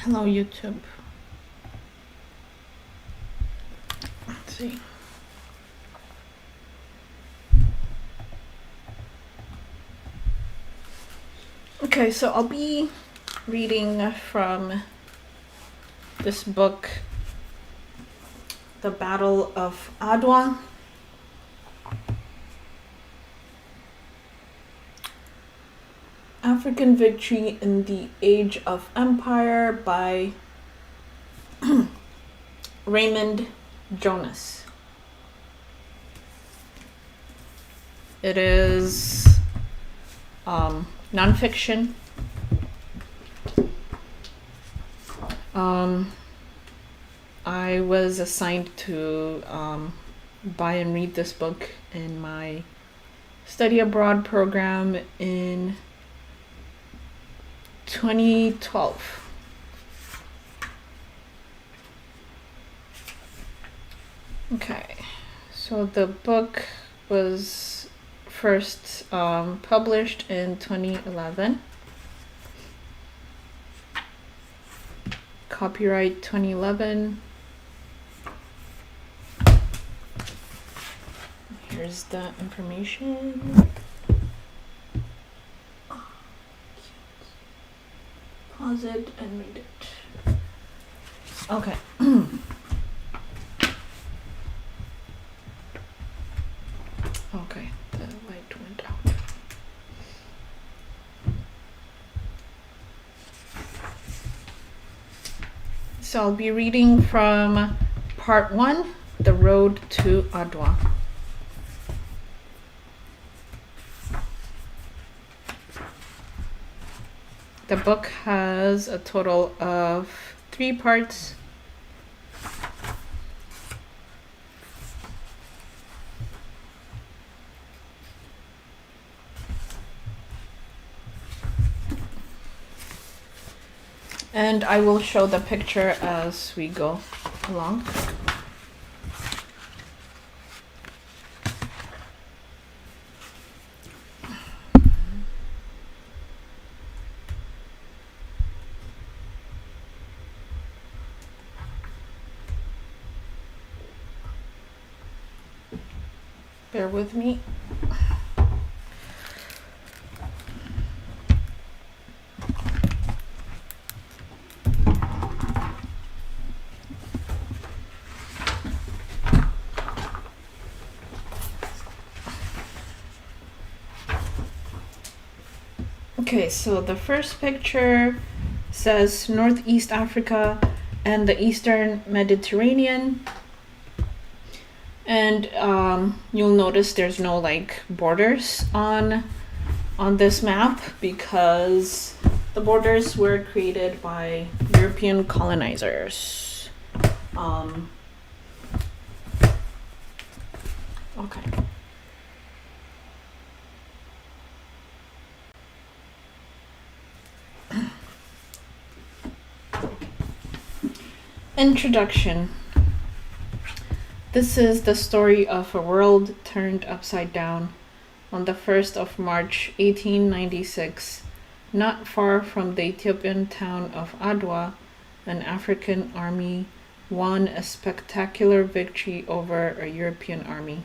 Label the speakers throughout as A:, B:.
A: Hello, YouTube. Let's see. Okay, so I'll be reading from this book, The Battle of Adwa. African Victory in the Age of Empire by Raymond Jonas. It is nonfiction. I was assigned to buy and read this book in my study abroad program in 2012. Okay, so the book was first published in 2011. Copyright 2011. Here's the information. Pause it and read it. Okay. Okay, the light went out. So I'll be reading from part 1, The Road to Adwa. The book has a total of 3 parts. And I will show the picture as we go along. Bear with me. Okay, so the first picture says Northeast Africa and the Eastern Mediterranean. And you'll notice there's no like borders on this map because the borders were created by European colonizers. Okay. Introduction. This is the story of a world turned upside down on the 1st of March 1896. Not far from the Ethiopian town of Adwa, an African army won a spectacular victory over a European army.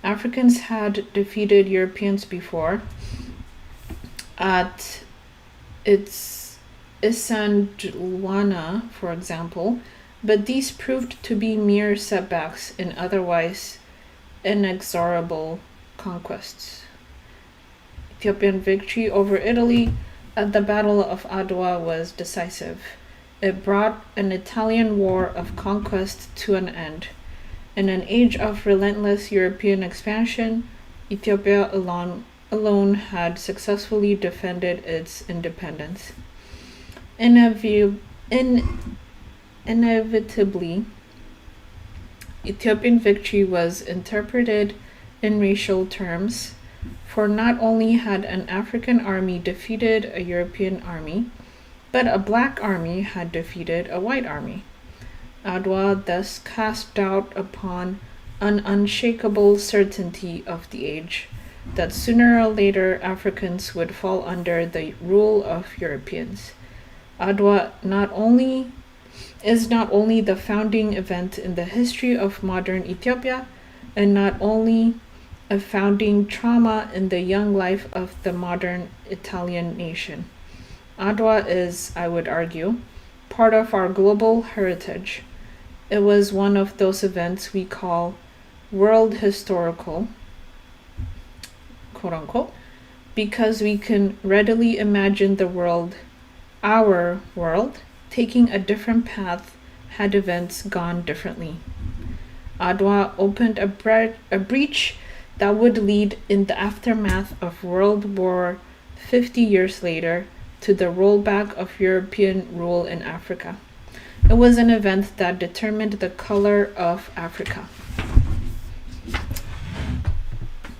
A: Africans had defeated Europeans before at Isandlwana, for example, but these proved to be mere setbacks in otherwise inexorable conquests. Ethiopian victory over Italy at the Battle of Adwa was decisive. It brought an Italian war of conquest to an end. In an age of relentless European expansion, Ethiopia alone had successfully defended its independence. Inevitably, Ethiopian victory was interpreted in racial terms, for not only had an African army defeated a European army, but a black army had defeated a white army. Adwa thus cast doubt upon an unshakable certainty of the age that sooner or later Africans would fall under the rule of Europeans. Adwa is not only the founding event in the history of modern Ethiopia, and not only a founding trauma in the young life of the modern Italian nation. Adwa is, I would argue, part of our global heritage. It was one of those events we call world historical, quote unquote, because we can readily imagine the world, our world, taking a different path had events gone differently. Adwa opened a breach that would lead, in the aftermath of World War 50 years later, to the rollback of European rule in Africa. It was an event that determined the color of Africa.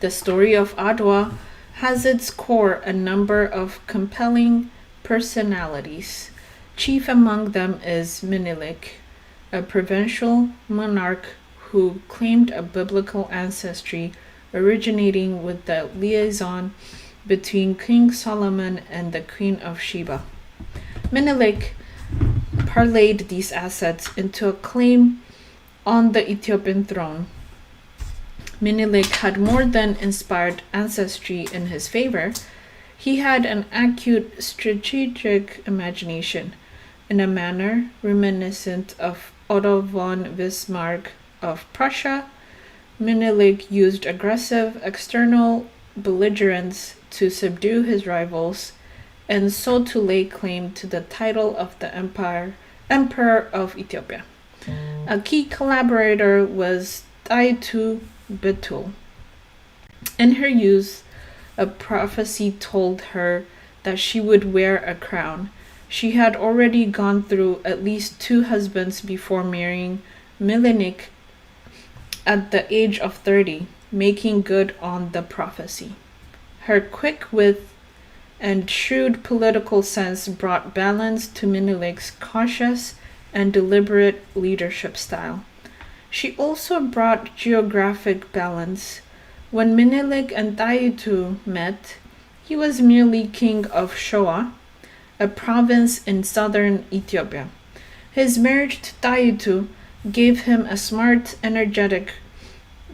A: The story of Adwa has its core a number of compelling personalities. Chief among them is Menelik, a provincial monarch who claimed a biblical ancestry originating with the liaison between King Solomon and the Queen of Sheba. Menelik parlayed these assets into a claim on the Ethiopian throne. Menelik had more than inspired ancestry in his favor. He had an acute strategic imagination, in a manner reminiscent of Otto von Bismarck of Prussia. Menelik used aggressive external belligerence to subdue his rivals, and so to lay claim to the title of the Emperor of Ethiopia. A key collaborator was Daitu Betul. In her youth, a prophecy told her that she would wear a crown. She had already gone through at least 2 husbands before marrying Menelik at the age of 30, making good on the prophecy. Her quick wit and shrewd political sense brought balance to Menelik's cautious and deliberate leadership style. She also brought geographic balance. When Menelik and Daitu met, he was merely king of Shoa, a province in southern Ethiopia. His marriage to Daitu gave him a smart, energetic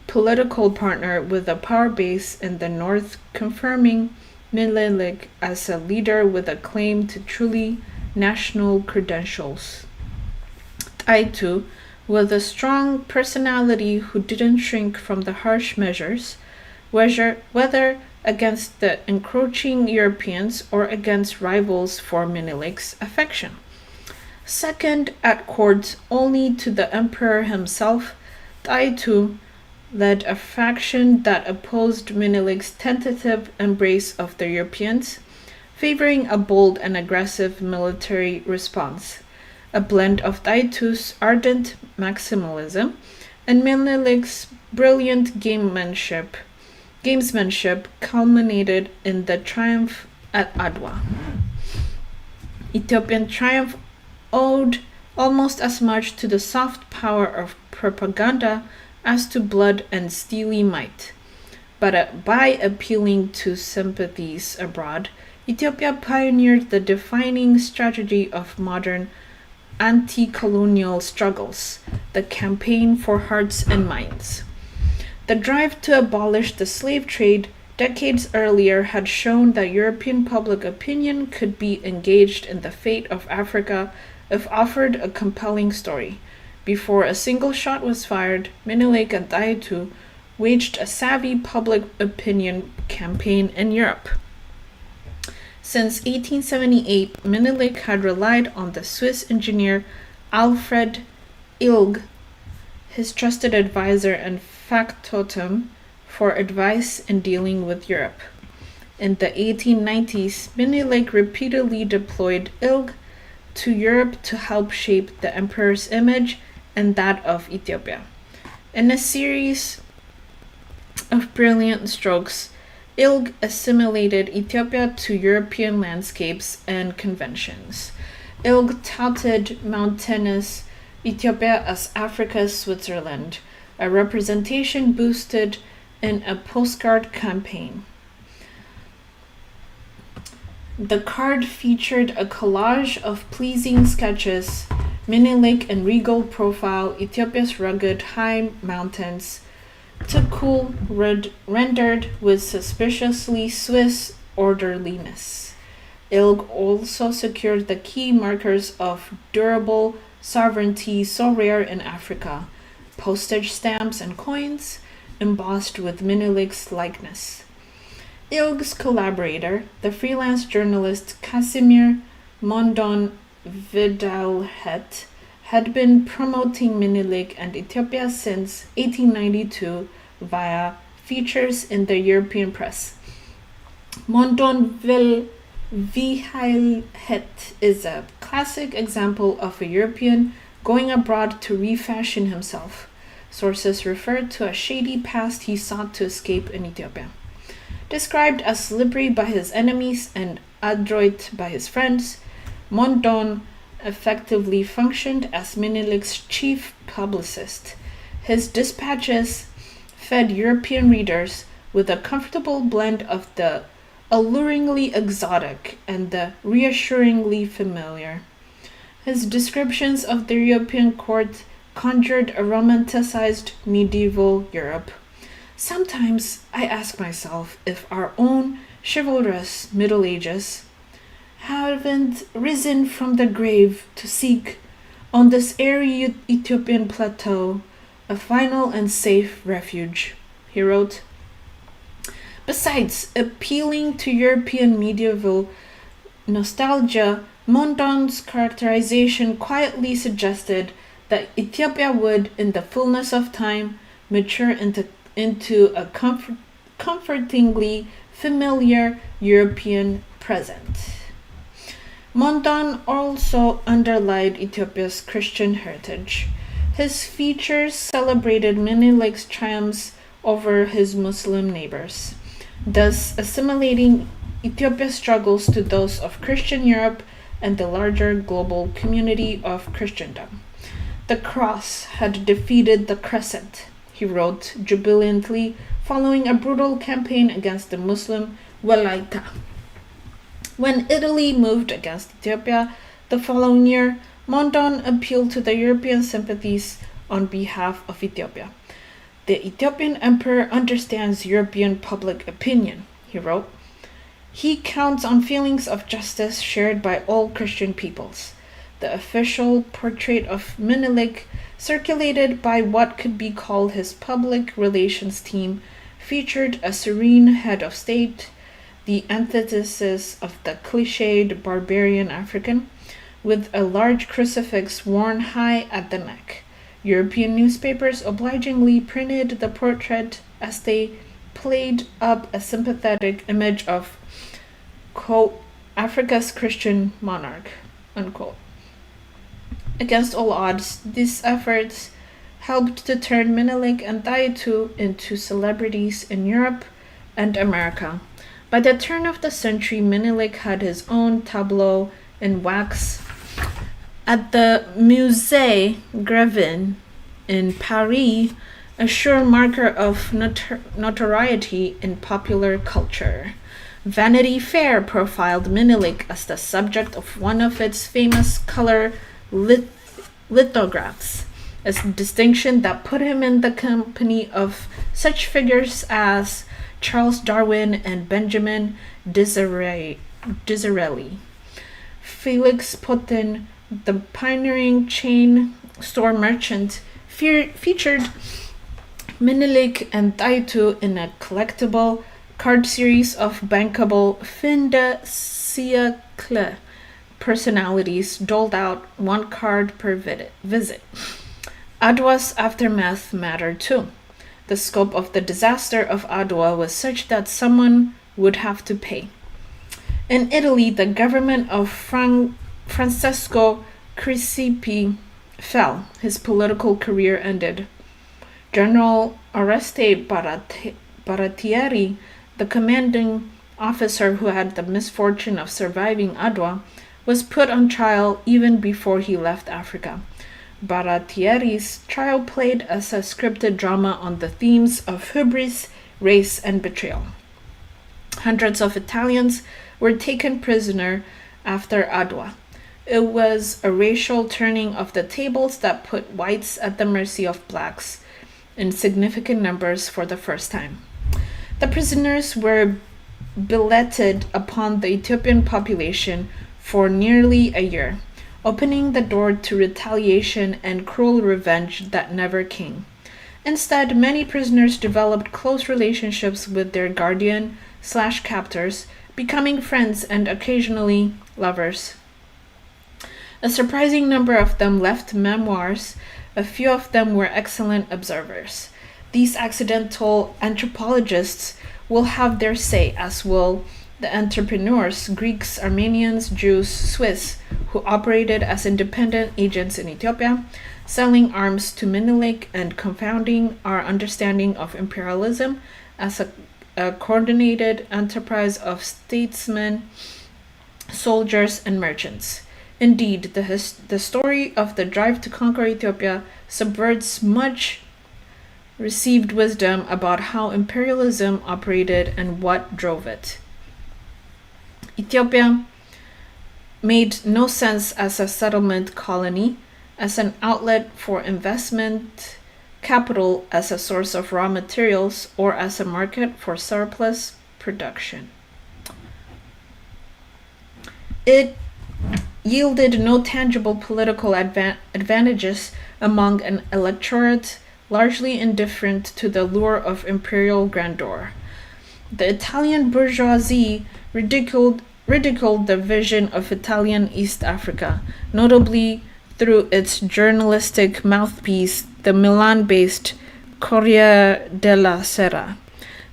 A: political partner with a power base in the north, confirming Menelik as a leader with a claim to truly national credentials. Daitu, with a strong personality who didn't shrink from the harsh measures, whether against the encroaching Europeans or against rivals for Menelik's affection. Second at court only to the emperor himself, Daitu led a faction that opposed Menelik's tentative embrace of the Europeans, favoring a bold and aggressive military response. A blend of Daitu's ardent maximalism and Menelik's brilliant gamesmanship culminated in the triumph at Adwa. Ethiopian triumph owed almost as much to the soft power of propaganda as to blood and steely might. But by appealing to sympathies abroad, Ethiopia pioneered the defining strategy of modern anti-colonial struggles, the campaign for hearts and minds. The drive to abolish the slave trade decades earlier had shown that European public opinion could be engaged in the fate of Africa if offered a compelling story. Before a single shot was fired, Menelik and Daitu waged a savvy public opinion campaign in Europe. Since 1878, Menelik had relied on the Swiss engineer Alfred Ilg, his trusted advisor and factotum, for advice in dealing with Europe. In the 1890s, Menelik repeatedly deployed Ilg to Europe to help shape the emperor's image and that of Ethiopia. In a series of brilliant strokes, Ilg assimilated Ethiopia to European landscapes and conventions. Ilg touted mountainous Ethiopia as Africa's Switzerland, a representation boosted in a postcard campaign. The card featured a collage of pleasing sketches, Menelik and regal profile, Ethiopia's rugged high mountains, Tukul rendered with suspiciously Swiss orderliness. Ilg also secured the key markers of durable sovereignty so rare in Africa, postage stamps and coins embossed with Menelik's likeness. Ilg's collaborator, the freelance journalist Casimir Mondon Vidalhet, had been promoting Menelik and Ethiopia since 1892 via features in the European press. Mondon Vidalhet is a classic example of a European going abroad to refashion himself. Sources refer to a shady past he sought to escape in Ethiopia. Described as slippery by his enemies and adroit by his friends, Mondon effectively functioned as Menelik's chief publicist. His dispatches fed European readers with a comfortable blend of the alluringly exotic and the reassuringly familiar. His descriptions of the European court conjured a romanticized medieval Europe. Sometimes I ask myself if our own chivalrous Middle Ages haven't risen from the grave to seek, on this airy Ethiopian plateau, a final and safe refuge, he wrote. Besides appealing to European medieval nostalgia, Mondon's characterization quietly suggested that Ethiopia would, in the fullness of time, mature into a comfortingly familiar European present. Mondon also underlined Ethiopia's Christian heritage. His features celebrated Menelik's triumphs over his Muslim neighbors, thus assimilating Ethiopia's struggles to those of Christian Europe and the larger global community of Christendom. The cross had defeated the crescent, he wrote jubilantly, following a brutal campaign against the Muslim Walaita. When Italy moved against Ethiopia the following year, Mondon appealed to the European sympathies on behalf of Ethiopia. The Ethiopian emperor understands European public opinion, he wrote. He counts on feelings of justice shared by all Christian peoples. The official portrait of Menelik, circulated by what could be called his public relations team, featured a serene head of state, the antithesis of the cliched barbarian African, with a large crucifix worn high at the neck. European newspapers obligingly printed the portrait as they played up a sympathetic image of, quote, Africa's Christian monarch, unquote. Against all odds, these efforts helped to turn Menelik and Daitu into celebrities in Europe and America. By the turn of the century, Menelik had his own tableau in wax at the Musée Grévin in Paris, a sure marker of notoriety in popular culture. Vanity Fair profiled Menelik as the subject of one of its famous color lithographs, a distinction that put him in the company of such figures as Charles Darwin and Benjamin Disraeli. Felix Potin, the pioneering chain store merchant, featured Menelik and Daitu in a collectible card series of bankable fin de siècle personalities doled out one card per visit. Adwa's aftermath mattered too. The scope of the disaster of Adwa was such that someone would have to pay. In Italy, the government of Francesco Crispi fell. His political career ended. General Oreste Baratieri, the commanding officer who had the misfortune of surviving Adwa, was put on trial even before he left Africa. Baratieri's trial played as a scripted drama on the themes of hubris, race, and betrayal. Hundreds of Italians were taken prisoner after Adwa. It was a racial turning of the tables that put whites at the mercy of blacks in significant numbers for the first time. The prisoners were billeted upon the Ethiopian population for nearly a year, opening the door to retaliation and cruel revenge that never came. Instead, many prisoners developed close relationships with their guardian/captors, becoming friends and occasionally lovers. A surprising number of them left memoirs. A few of them were excellent observers. These accidental anthropologists will have their say, as will the entrepreneurs, Greeks, Armenians, Jews, Swiss, who operated as independent agents in Ethiopia, selling arms to Menelik and confounding our understanding of imperialism as a coordinated enterprise of statesmen, soldiers, and merchants. Indeed, the story of the drive to conquer Ethiopia subverts much received wisdom about how imperialism operated and what drove it. Ethiopia made no sense as a settlement colony, as an outlet for investment capital, as a source of raw materials, or as a market for surplus production. It yielded no tangible political advantages among an electorate largely indifferent to the lure of imperial grandeur. The Italian bourgeoisie ridiculed the vision of Italian East Africa, notably through its journalistic mouthpiece, the Milan-based Corriere della Sera.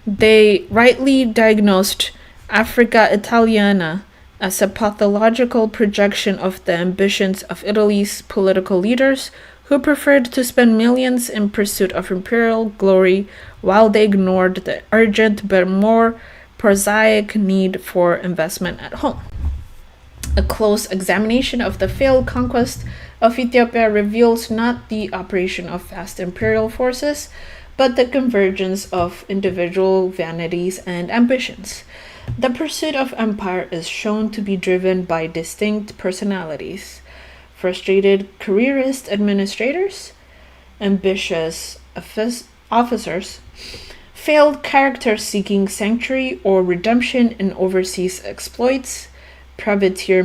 A: They rightly diagnosed Africa Italiana as a pathological projection of the ambitions of Italy's political leaders, who preferred to spend millions in pursuit of imperial glory while they ignored the urgent but more prosaic need for investment at home. A close examination of the failed conquest of Ethiopia reveals not the operation of vast imperial forces, but the convergence of individual vanities and ambitions. The pursuit of empire is shown to be driven by distinct personalities: frustrated careerist administrators, ambitious officers, failed characters seeking sanctuary or redemption in overseas exploits, privateer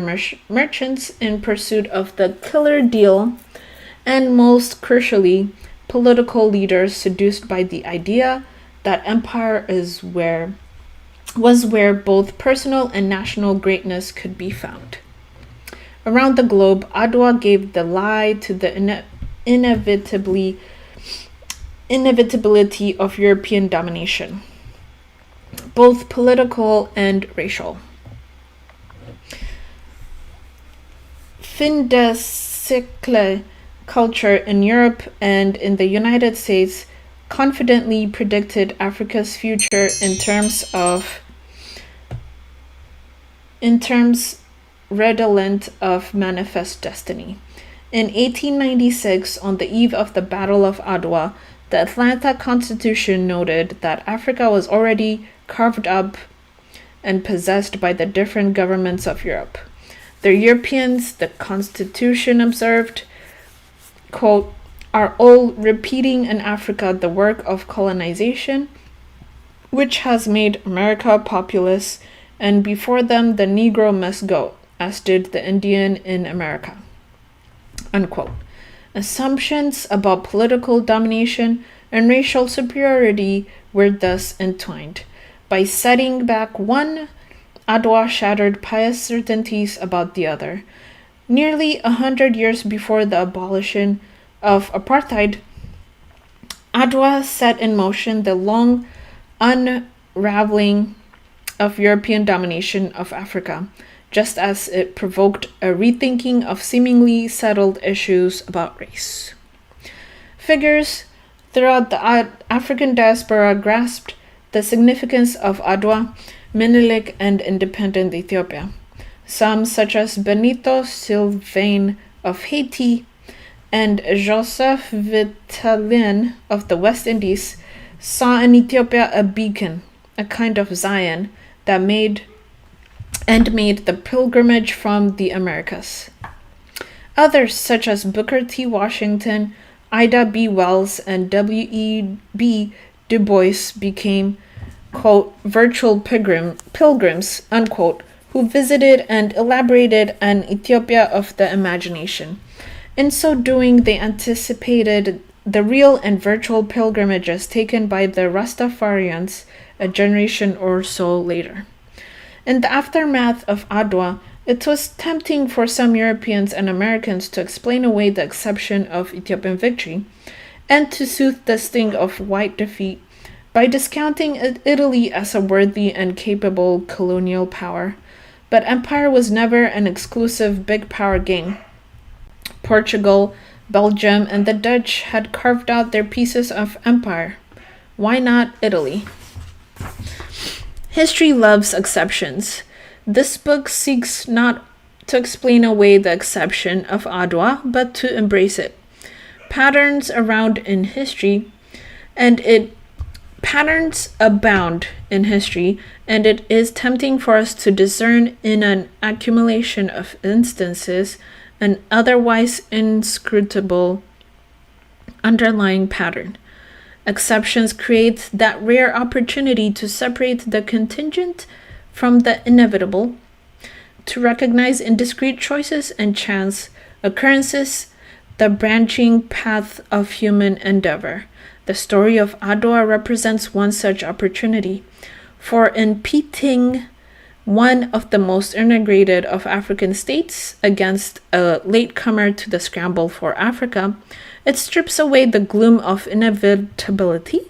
A: merchants in pursuit of the killer deal, and most crucially, political leaders seduced by the idea that empire was where both personal and national greatness could be found. Around the globe, Adwa gave the lie to the inevitability of European domination, both political and racial. Fin de siècle culture in Europe and in the United States confidently predicted Africa's future in terms redolent of manifest destiny. In 1896, on the eve of the Battle of Adwa, the Atlanta Constitution noted that Africa was already carved up and possessed by the different governments of Europe. The Europeans, the Constitution observed, quote, are all repeating in Africa the work of colonization, which has made America populous, and before them the Negro must go, as did the Indian in America. Unquote. Assumptions about political domination and racial superiority were thus entwined. By setting back one, Adwa shattered pious certainties about the other. Nearly 100 years before the abolition of apartheid, Adwa set in motion the long unraveling of European domination of Africa, just as it provoked a rethinking of seemingly settled issues about race. Figures throughout the African diaspora grasped the significance of Adwa, Menelik, and independent Ethiopia. Some, such as Benito Sylvain of Haiti and Joseph Vitalin of the West Indies, saw in Ethiopia a beacon, a kind of Zion, that made the pilgrimage from the Americas. Others, such as Booker T. Washington, Ida B. Wells, and W.E.B. Du Bois, became, quote, virtual pilgrims, unquote, who visited and elaborated an Ethiopia of the imagination. In so doing, they anticipated the real and virtual pilgrimages taken by the Rastafarians a generation or so later. In the aftermath of Adwa, it was tempting for some Europeans and Americans to explain away the exception of Ethiopian victory and to soothe the sting of white defeat by discounting Italy as a worthy and capable colonial power. But empire was never an exclusive big power game. Portugal, Belgium, and the Dutch had carved out their pieces of empire. Why not Italy? History loves exceptions. This book seeks not to explain away the exception of Adwa, but to embrace it. Patterns abound in history, and it is tempting for us to discern in an accumulation of instances an otherwise inscrutable underlying pattern. Exceptions create that rare opportunity to separate the contingent from the inevitable, to recognize in discrete choices and chance occurrences the branching path of human endeavor. The story of Adwa represents one such opportunity, for in pitting one of the most integrated of African states against a latecomer to the scramble for Africa, it strips away the gloom of inevitability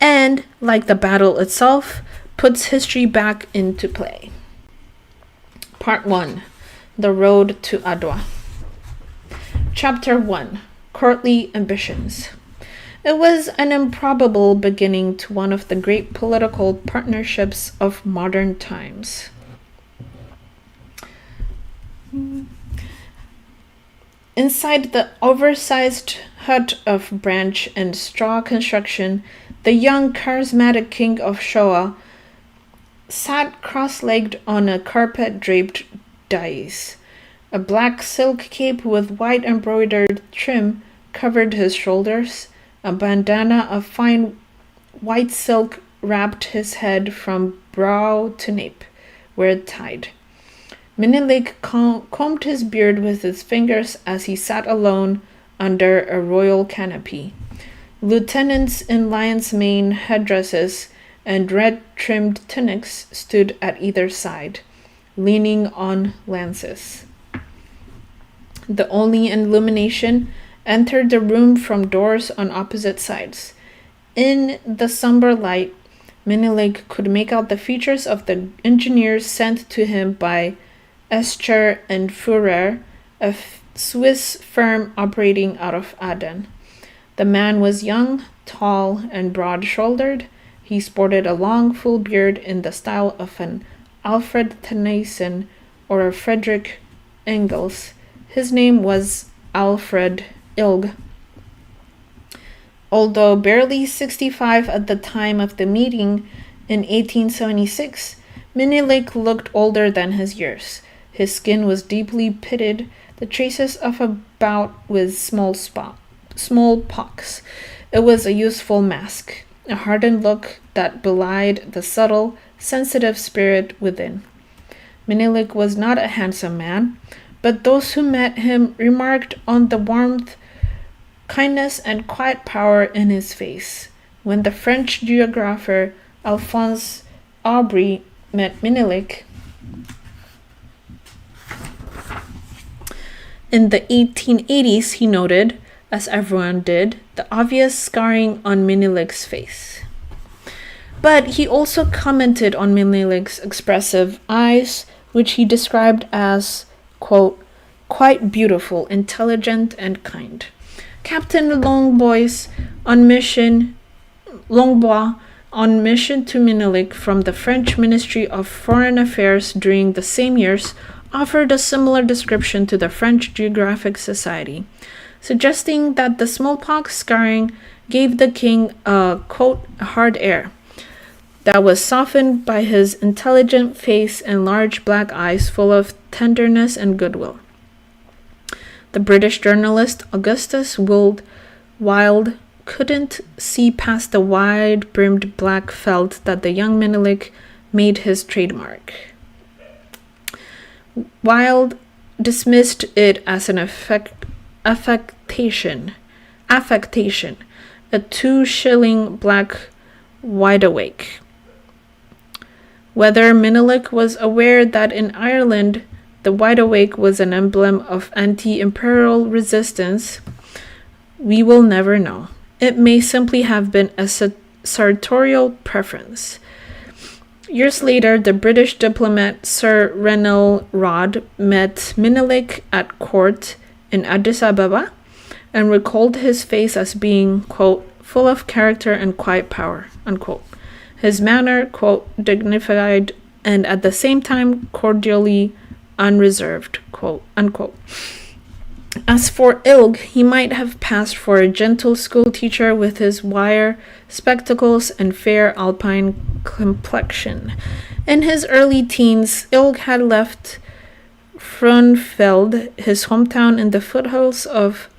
A: and, like the battle itself, puts history back into play. Part 1. The Road to Adwa. Chapter 1. Courtly Ambitions. It was an improbable beginning to one of the great political partnerships of modern times. Inside the oversized hut of branch and straw construction, the young charismatic king of Shoa sat cross-legged on a carpet-draped dais. A black silk cape with white embroidered trim covered his shoulders. A bandana of fine white silk wrapped his head from brow to nape, where it tied. Menelik combed his beard with his fingers as he sat alone under a royal canopy. Lieutenants in lion's mane headdresses and red-trimmed tunics stood at either side, leaning on lances. The only illumination entered the room from doors on opposite sides. In the somber light, Menelik could make out the features of the engineers sent to him by Escher and Führer, a Swiss firm operating out of Aden. The man was young, tall, and broad-shouldered. He sported a long, full beard in the style of an Alfred Tennyson or a Frederick Engels. His name was Alfred Ilg. Although barely 65 at the time of the meeting in 1876, Menelik looked older than his years. His skin was deeply pitted, the traces of a bout with smallpox. It was a useful mask, a hardened look that belied the subtle, sensitive spirit within. Menelik was not a handsome man, but those who met him remarked on the warmth, kindness, and quiet power in his face. When the French geographer Alphonse Aubry met Menelik in the 1880s, he noted, as everyone did, the obvious scarring on Menelik's face. But he also commented on Menelik's expressive eyes, which he described as, quote, quite beautiful, intelligent, and kind. Captain Longbois, on mission to Menelik from the French Ministry of Foreign Affairs during the same years, offered a similar description to the French Geographic Society, suggesting that the smallpox scarring gave the king a, quote, hard air. that was softened by his intelligent face and large black eyes full of tenderness and goodwill. The British journalist Augustus Wilde couldn't see past the wide-brimmed black felt that the young Menelik made his trademark. Wilde dismissed it as an affectation, a 2-shilling black wideawake. Whether Menelik was aware that in Ireland the wideawake was an emblem of anti-imperial resistance, we will never know. It may simply have been a sartorial preference. Years later, the British diplomat Sir Rennell Rodd met Menelik at court in Addis Ababa and recalled his face as being, quote, full of character and quiet power, unquote. His manner, quote, dignified and at the same time cordially unreserved, quote, unquote. As for Ilg, he might have passed for a gentle schoolteacher with his wire spectacles and fair alpine complexion. In his early teens, Ilg had left Frunfeld, his hometown in the foothills of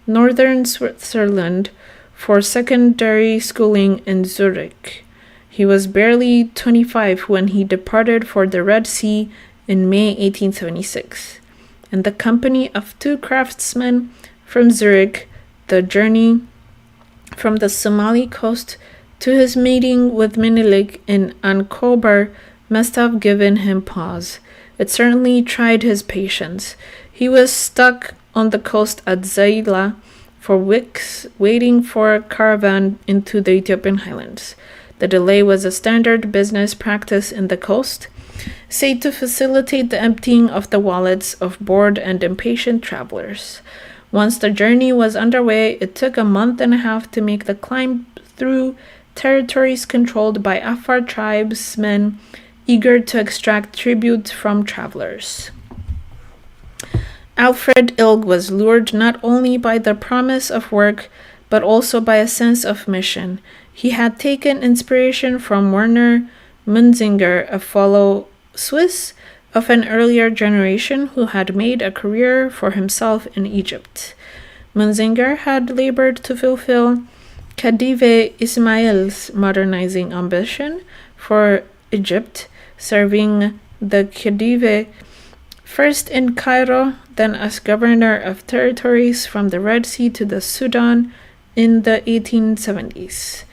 A: northern Switzerland, for secondary schooling in Zurich. He was barely 25 when he departed for the Red Sea in May 1876. In the company of 2 craftsmen from Zurich, the journey from the Somali coast to his meeting with Menelik in Ankober must have given him pause. It certainly tried his patience. He was stuck on the coast at Zaila for weeks, waiting for a caravan into the Ethiopian highlands. The delay was a standard business practice in the coast, say to facilitate the emptying of the wallets of bored and impatient travelers. Once the journey was underway, it took a month and a half to make the climb through territories controlled by Afar tribesmen eager to extract tribute from travelers. Alfred Ilg was lured not only by the promise of work, but also by a sense of mission. He had taken inspiration from Werner Munzinger, a fellow Swiss of an earlier generation who had made a career for himself in Egypt. Munzinger had labored to fulfill Khedive Ismail's modernizing ambition for Egypt, serving the Khedive first in Cairo, then as governor of territories from the Red Sea to the Sudan in the 1870s.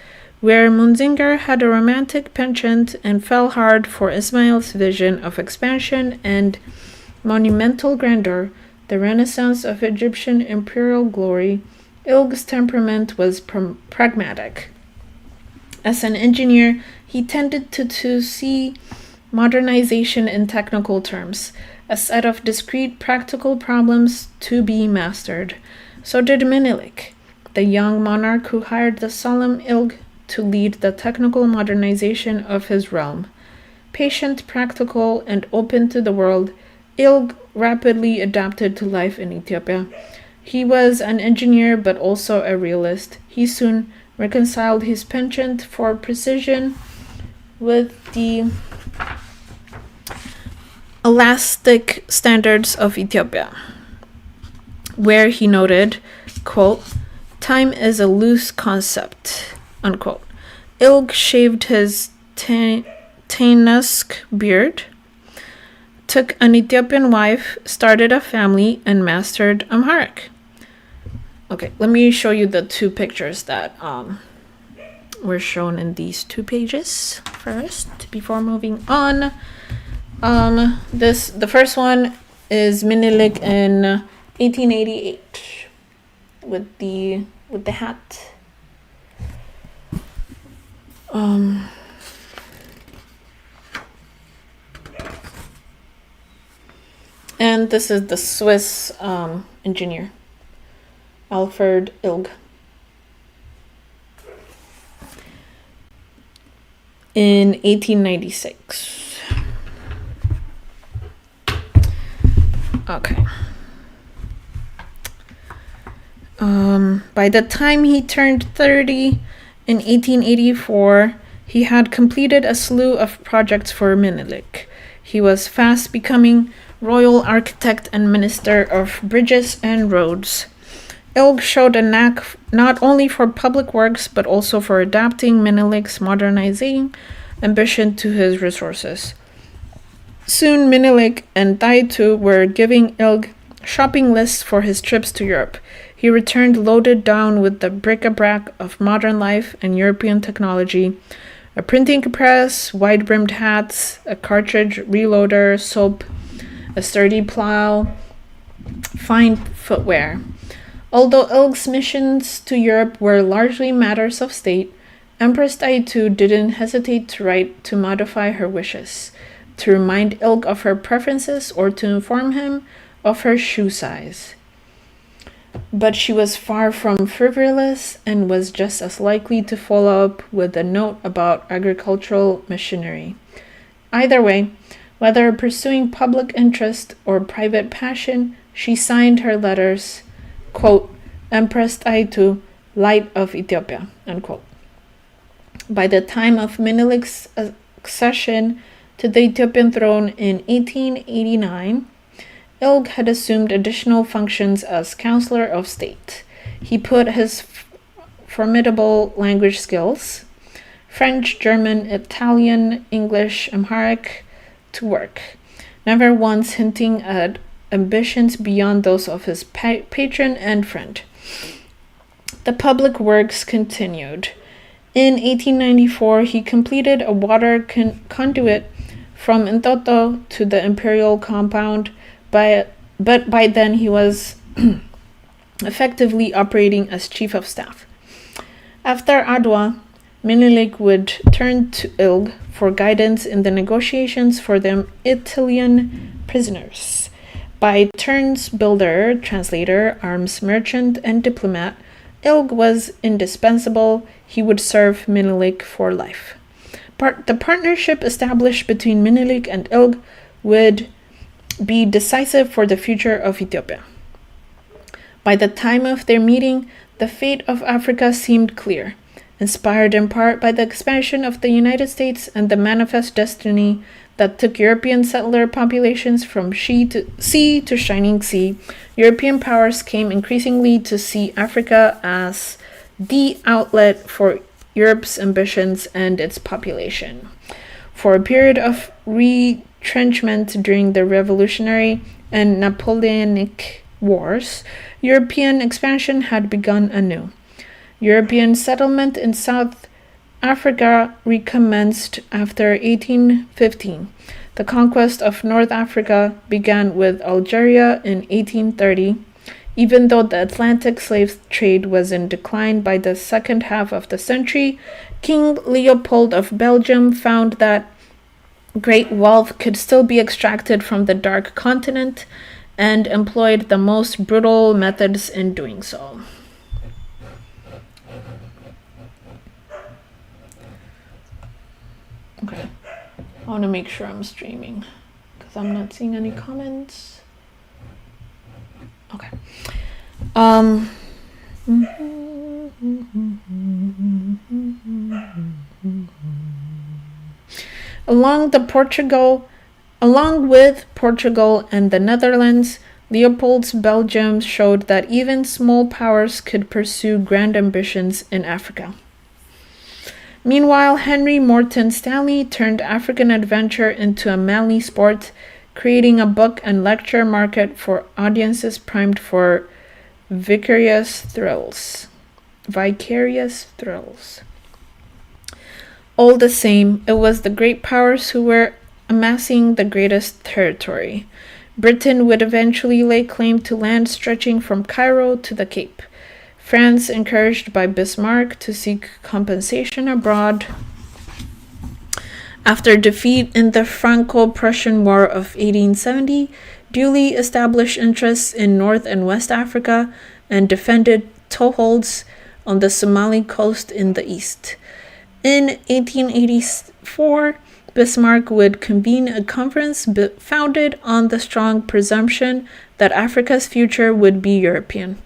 A: Where Munzinger had a romantic penchant and fell hard for Ismail's vision of expansion and monumental grandeur, the renaissance of Egyptian imperial glory, Ilg's temperament was pragmatic. As an engineer, he tended to see modernization in technical terms, a set of discrete practical problems to be mastered. So did Menelik, the young monarch who hired the solemn Ilg to lead the technical modernization of his realm. Patient, practical, and open to the world, Ilg rapidly adapted to life in Ethiopia. He was an engineer but also a realist. He soon reconciled his penchant for precision with the elastic standards of Ethiopia, where he noted, quote, "Time is a loose concept," unquote. Ilg shaved his Tanusk beard, took an Ethiopian wife, started a family, and mastered Amharic. Okay, let me show you the 2 pictures that were shown in these 2 pages first before moving on. The first one is Menelik in 1888 with the hat. And this is the Swiss engineer, Alfred Ilg. In 1896. Okay. By the time he turned 30 in 1884, He had completed a slew of projects for Menelik. He was fast becoming royal architect and minister of bridges and roads. Ilg showed a knack not only for public works but also for adapting Menelik's modernizing ambition to his resources. Soon Menelik and Taitu were giving Ilg shopping lists for his trips to Europe. He returned loaded down with the bric-a-brac of modern life and European technology, a printing press, wide-brimmed hats, a cartridge reloader, soap, a sturdy plow, fine footwear. Although Ilg's missions to Europe were largely matters of state, Empress Taitu didn't hesitate to write to modify her wishes, to remind Ilg of her preferences, or to inform him of her shoe size. But she was far from frivolous and was just as likely to follow up with a note about agricultural machinery. Either way, whether pursuing public interest or private passion, she signed her letters, quote, Empress Taitu, Light of Ethiopia, unquote. By the time of Menelik's accession to the Ethiopian throne in 1889, Ilg had assumed additional functions as Counselor of State. He put his formidable language skills, French, German, Italian, English, Amharic, to work, never once hinting at ambitions beyond those of his patron and friend. The public works continued. In 1894, he completed a water conduit from Ntoto to the imperial compound, but by then he was effectively operating as chief of staff. After Adwa, Menelik would turn to Ilg for guidance in the negotiations for the Italian prisoners. By turns builder, translator, arms merchant, and diplomat, Ilg was indispensable. He would serve Menelik for life. The partnership established between Menelik and Ilg would be decisive for the future of Ethiopia. By the time of their meeting, the fate of Africa seemed clear, inspired in part by the expansion of the United States and the manifest destiny that took European settler populations from sea to shining sea. European powers came increasingly to see Africa as the outlet for Europe's ambitions and its population. For a period of retrenchment during the Revolutionary and Napoleonic Wars, European expansion had begun anew. European settlement in South Africa recommenced after 1815. The conquest of North Africa began with Algeria in 1830. Even though the Atlantic slave trade was in decline by the second half of the century, King Leopold of Belgium found that great wealth could still be extracted from the Dark Continent and employed the most brutal methods in doing so. Okay, I want to make sure I'm streaming because I'm not seeing any comments. Okay. Along with Portugal and the Netherlands, Leopold's Belgium showed that even small powers could pursue grand ambitions in Africa. Meanwhile, Henry Morton Stanley turned African adventure into a manly sport, creating a book and lecture market for audiences primed for vicarious thrills. All the same, it was the great powers who were amassing the greatest territory. Britain would eventually lay claim to land stretching from Cairo to the Cape. France, encouraged by Bismarck to seek compensation abroad after defeat in the Franco-Prussian War of 1870, duly established interests in North and West Africa and defended toeholds on the Somali coast in the east. In 1884, Bismarck would convene a conference founded on the strong presumption that Africa's future would be European.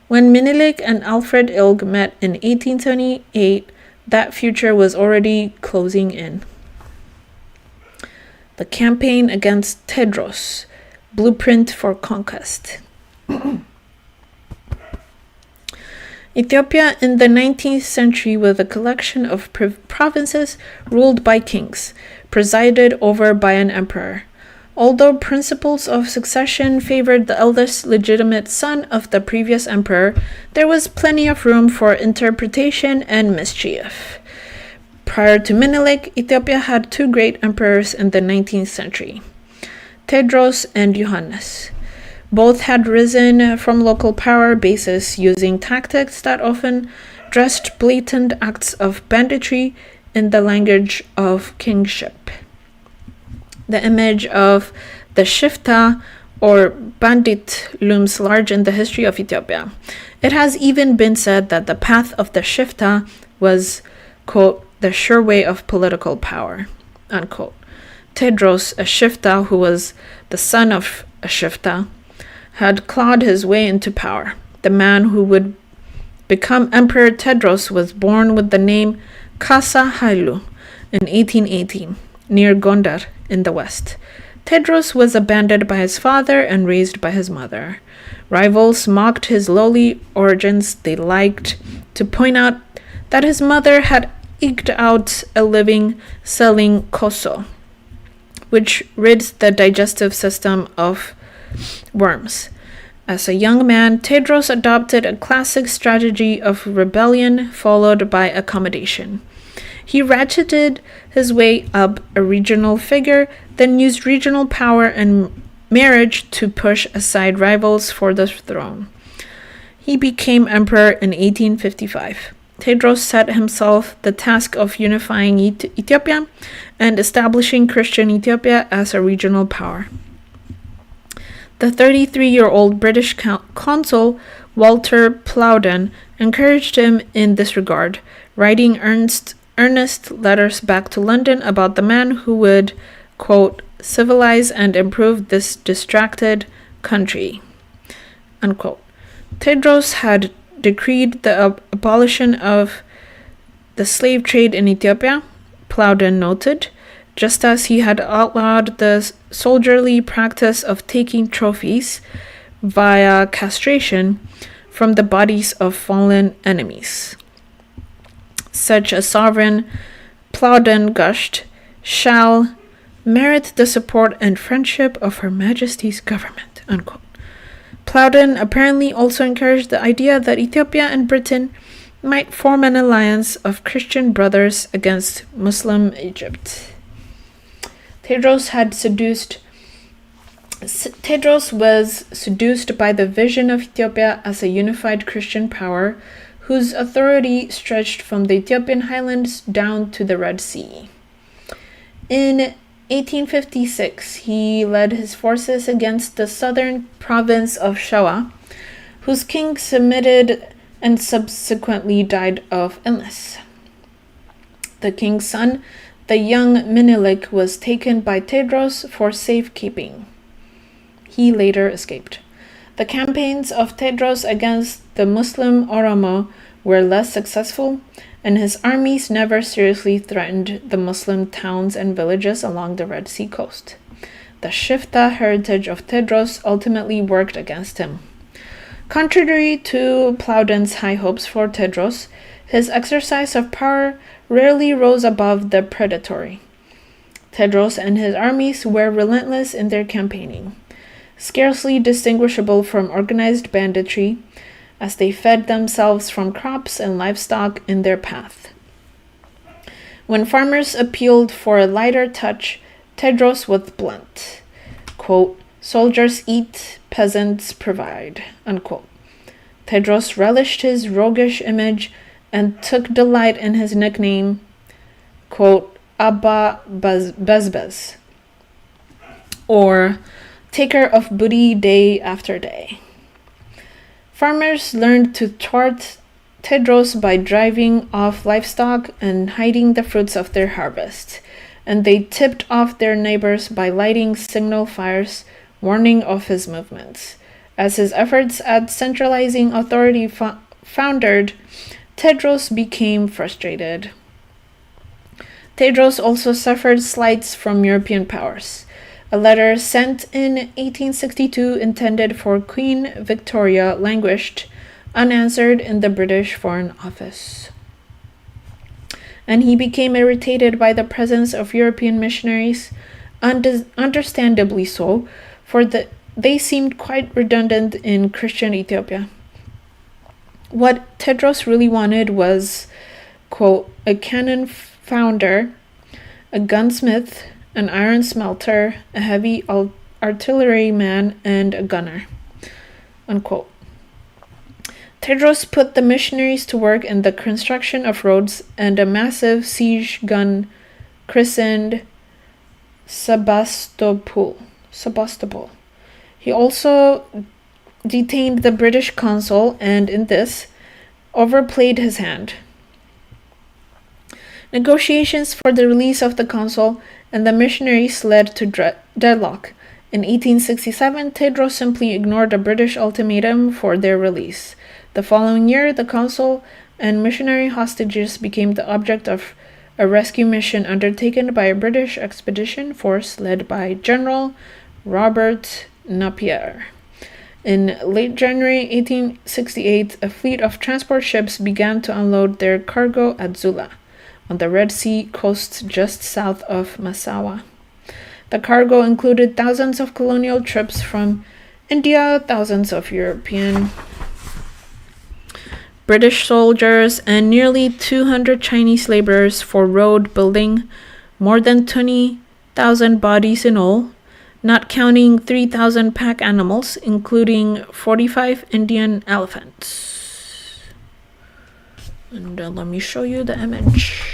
A: When Menelik and Alfred Ilg met in 1878, that future was already closing in. The campaign against Tedros, blueprint for conquest. Ethiopia in the 19th century was a collection of provinces ruled by kings, presided over by an emperor. Although principles of succession favored the eldest legitimate son of the previous emperor, there was plenty of room for interpretation and mischief. Prior to Menelik, Ethiopia had two great emperors in the 19th century, Tedros and Yohannes. Both had risen from local power bases using tactics that often dressed blatant acts of banditry in the language of kingship. The image of the Shifta or bandit looms large in the history of Ethiopia. It has even been said that the path of the Shifta was, quote, the sure way of political power, unquote. Tedros, a Shifta who was the son of a Shifta, had clawed his way into power. The man who would become Emperor Tedros was born with the name Kasa Hailu in 1818, near Gondar in the west. Tedros was abandoned by his father and raised by his mother. Rivals mocked his lowly origins. They liked to point out that his mother had eked out a living selling koso, which rids the digestive system of worms. As a young man, Tedros adopted a classic strategy of rebellion followed by accommodation. He ratcheted his way up a regional figure, then used regional power and marriage to push aside rivals for the throne. He became emperor in 1855. Tedros set himself the task of unifying Ethiopia and establishing Christian Ethiopia as a regional power. The 33-year-old British consul Walter Plowden encouraged him in this regard, writing earnest letters back to London about the man who would, quote, civilize and improve this distracted country, unquote. Tedros had decreed the abolition of the slave trade in Ethiopia, Plowden noted, just as he had outlawed the soldierly practice of taking trophies via castration from the bodies of fallen enemies. Such a sovereign, Plowden gushed, shall merit the support and friendship of Her Majesty's government, unquote. Plowden apparently also encouraged the idea that Ethiopia and Britain might form an alliance of Christian brothers against Muslim Egypt. Tedros was seduced by the vision of Ethiopia as a unified Christian power whose authority stretched from the Ethiopian highlands down to the Red Sea. In 1856, he led his forces against the southern province of Shawa, whose king submitted and subsequently died of illness. The king's son, the young Menelik, was taken by Tedros for safekeeping. He later escaped. The campaigns of Tedros against the Muslim Oromo were less successful, and his armies never seriously threatened the Muslim towns and villages along the Red Sea coast. The Shifta heritage of Tedros ultimately worked against him. Contrary to Plowden's high hopes for Tedros, his exercise of power rarely rose above the predatory. Tedros and his armies were relentless in their campaigning, scarcely distinguishable from organized banditry, as they fed themselves from crops and livestock in their path. When farmers appealed for a lighter touch, Tedros was blunt. Quote, soldiers eat, peasants provide, unquote. Tedros relished his roguish image and took delight in his nickname, quote, Abba Bezbez, or taker of booty day after day. Farmers learned to thwart Tedros by driving off livestock and hiding the fruits of their harvest, and they tipped off their neighbors by lighting signal fires, warning of his movements. As his efforts at centralizing authority foundered, Tedros became frustrated. Tedros also suffered slights from European powers. A letter sent in 1862 intended for Queen Victoria languished unanswered in the British Foreign Office. And he became irritated by the presence of European missionaries, understandably so, for they seemed quite redundant in Christian Ethiopia. What Tedros really wanted was, quote, a cannon founder, a gunsmith, an iron smelter, a heavy artilleryman, and a gunner, unquote. Tedros put the missionaries to work in the construction of roads and a massive siege gun christened Sebastopol. He also detained the British consul and, in this, overplayed his hand. Negotiations for the release of the consul and the missionaries led to deadlock. In 1867, Tedros simply ignored a British ultimatum for their release. The following year, the consul and missionary hostages became the object of a rescue mission undertaken by a British expedition force led by General Robert Napier. In late January 1868, a fleet of transport ships began to unload their cargo at Zula, on the Red Sea coast just south of Massawa. The cargo included thousands of colonial troops from India, thousands of European, British soldiers, and nearly 200 Chinese laborers for road building, more than 20,000 bodies in all, not counting 3,000 pack animals, including 45 Indian elephants. And let me show you the image.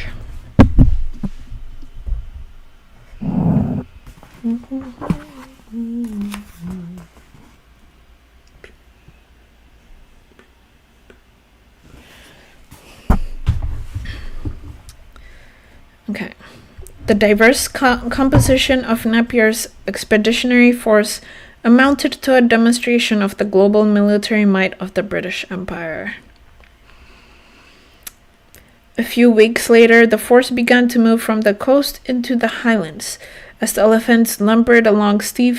A: Okay. The diverse composition of Napier's expeditionary force amounted to a demonstration of the global military might of the British Empire. A few weeks later, the force began to move from the coast into the highlands. As the elephants lumbered along steep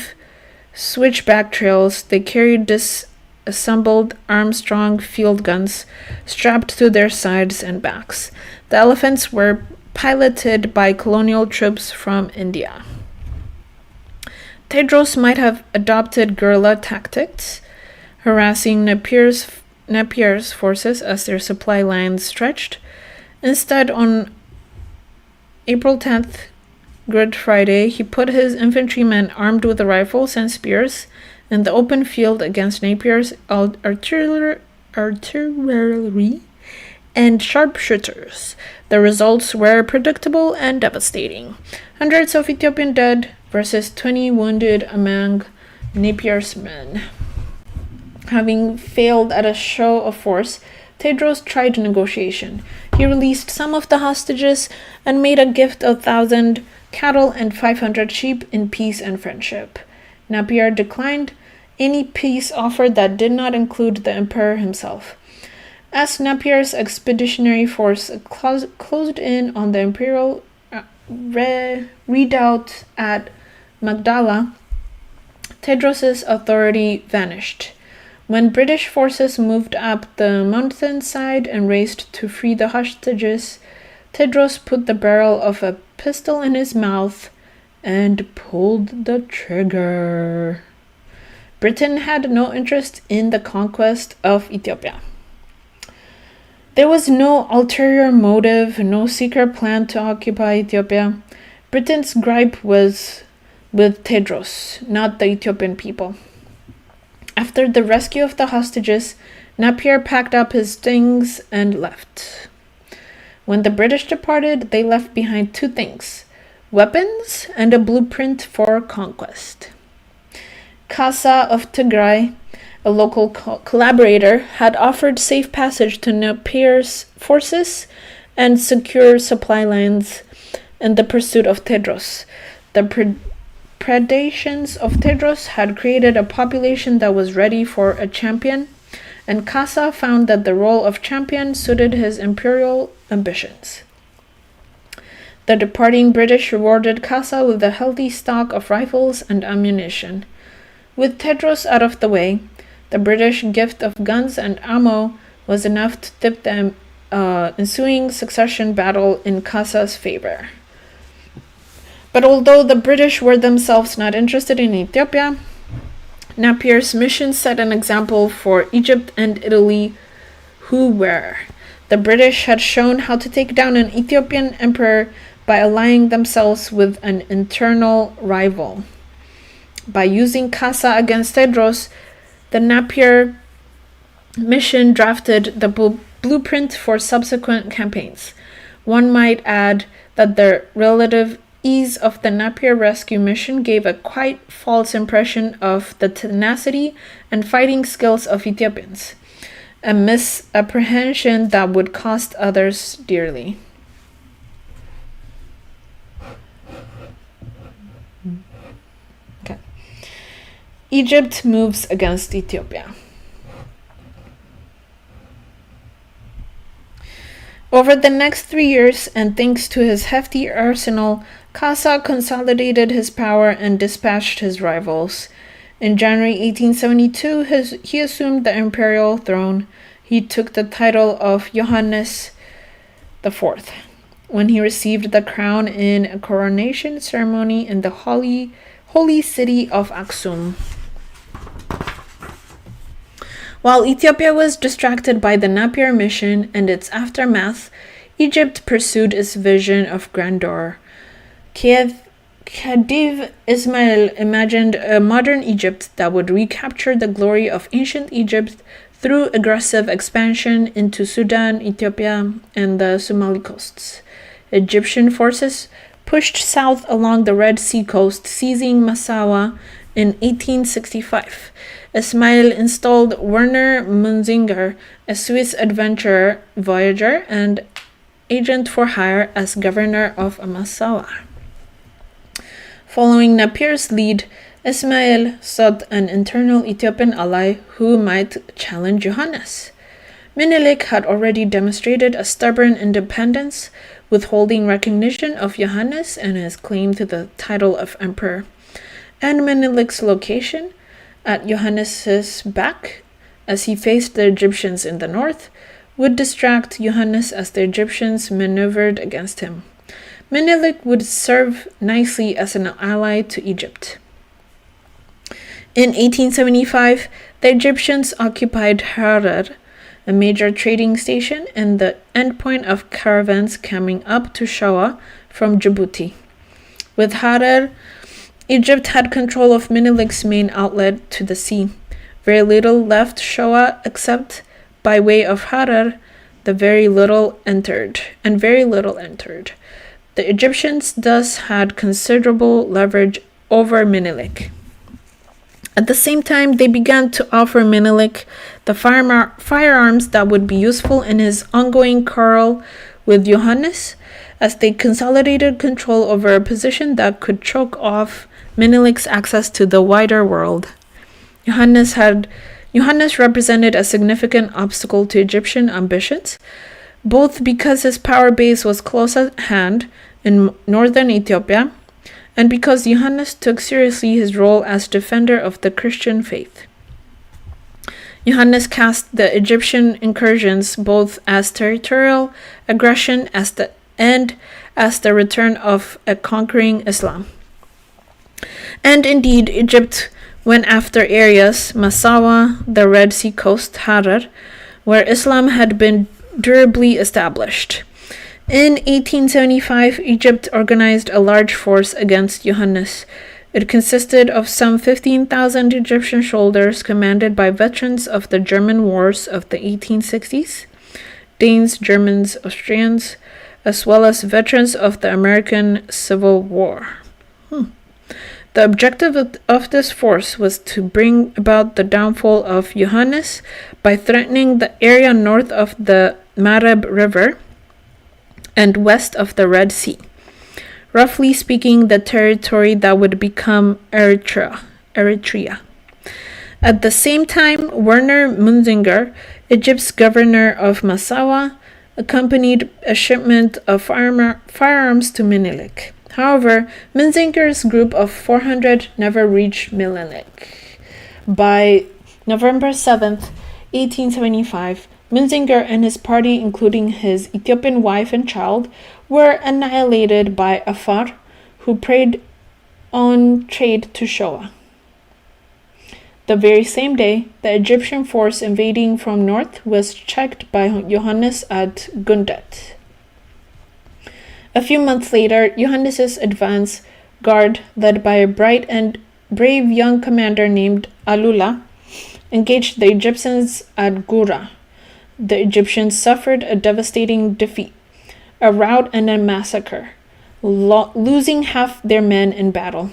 A: switchback trails, they carried disassembled Armstrong field guns strapped to their sides and backs. The elephants were piloted by colonial troops from India. Tedros might have adopted guerrilla tactics, harassing Napier's forces as their supply lines stretched. Instead, on April 10th, Good Friday, he put his infantrymen armed with rifles and spears in the open field against Napier's artillery and sharpshooters. The results were predictable and devastating. Hundreds of Ethiopian dead versus 20 wounded among Napier's men. Having failed at a show of force, Tedros tried negotiation. He released some of the hostages and made a gift of 1,000 cattle and 500 sheep in peace and friendship. Napier declined any peace offer that did not include the emperor himself. As Napier's expeditionary force closed in on the imperial redoubt at Magdala, Tedros's authority vanished. When British forces moved up the mountainside and raced to free the hostages, Tedros put the barrel of a pistol in his mouth and pulled the trigger. Britain had no interest in the conquest of Ethiopia. There was no ulterior motive, no secret plan to occupy Ethiopia. Britain's gripe was with Tedros, not the Ethiopian people. After the rescue of the hostages, Napier packed up his things and left. When the British departed, they left behind two things: weapons and a blueprint for conquest. Kasa of Tigray, a local collaborator, had offered safe passage to Napier's forces and secure supply lines in the pursuit of Tedros. The predations of Tedros had created a population that was ready for a champion, and Kasa found that the role of champion suited his imperial ambitions. The departing British rewarded Kassa with a healthy stock of rifles and ammunition. With Tedros out of the way, the British gift of guns and ammo was enough to tip the ensuing succession battle in Kassa's favor. But although the British were themselves not interested in Ethiopia, Napier's mission set an example for Egypt and Italy, who were. The British had shown how to take down an Ethiopian emperor by allying themselves with an internal rival. By using Kassa against Tedros, the Napier mission drafted the blueprint for subsequent campaigns. One might add that the relative ease of the Napier rescue mission gave a quite false impression of the tenacity and fighting skills of Ethiopians, a misapprehension that would cost others dearly. Okay. Egypt moves against Ethiopia. Over the next 3 years, and thanks to his hefty arsenal, Kassa consolidated his power and dispatched his rivals. In January 1872, he assumed the imperial throne. He took the title of Johannes IV when he received the crown in a coronation ceremony in the holy city of Aksum. While Ethiopia was distracted by the Napier mission and its aftermath, Egypt pursued its vision of grandeur. Khedive Ismail imagined a modern Egypt that would recapture the glory of ancient Egypt through aggressive expansion into Sudan, Ethiopia, and the Somali coasts. Egyptian forces pushed south along the Red Sea coast, seizing Massawa in 1865. Ismail installed Werner Munzinger, a Swiss adventurer, voyager, and agent for hire, as governor of Massawa. Following Napier's lead, Ismail sought an internal Ethiopian ally who might challenge Johannes. Menelik had already demonstrated a stubborn independence, withholding recognition of Johannes and his claim to the title of emperor. And Menelik's location at Johannes's back, as he faced the Egyptians in the north, would distract Johannes as the Egyptians maneuvered against him. Menelik would serve nicely as an ally to Egypt. In 1875, the Egyptians occupied Harar, a major trading station and the endpoint of caravans coming up to Shoa from Djibouti. With Harar, Egypt had control of Menelik's main outlet to the sea. Very little left Shoa except by way of Harar, very little entered. The Egyptians thus had considerable leverage over Menelik. At the same time, they began to offer Menelik the firearms that would be useful in his ongoing quarrel with Johannes, as they consolidated control over a position that could choke off Menelik's access to the wider world. Johannes represented a significant obstacle to Egyptian ambitions, both because his power base was close at hand in northern Ethiopia, and because Johannes took seriously his role as defender of the Christian faith. Johannes cast the Egyptian incursions both as territorial aggression and as the return of a conquering Islam. And indeed, Egypt went after areas, Massawa, the Red Sea coast, Harar, where Islam had been durably established. In 1875, Egypt organized a large force against Johannes. It consisted of some 15,000 Egyptian soldiers commanded by veterans of the German wars of the 1860s, Danes, Germans, Austrians, as well as veterans of the American Civil War. The objective of this force was to bring about the downfall of Johannes by threatening the area north of the Mareb River and west of the Red Sea. Roughly speaking, the territory that would become Eritrea. At the same time, Werner Munzinger, Egypt's governor of Massawa, accompanied a shipment of firearms to Menelik. However, Menzinger's group of 400 never reached Menelik. By November 7th, 1875, Menzinger and his party, including his Ethiopian wife and child, were annihilated by Afar, who preyed on trade to Shoa. The very same day, the Egyptian force invading from north was checked by Johannes at Gundet. A few months later, Johannes's advance guard, led by a bright and brave young commander named Alula, engaged the Egyptians at Gura. The Egyptians suffered a devastating defeat, a rout and a massacre, losing half their men in battle.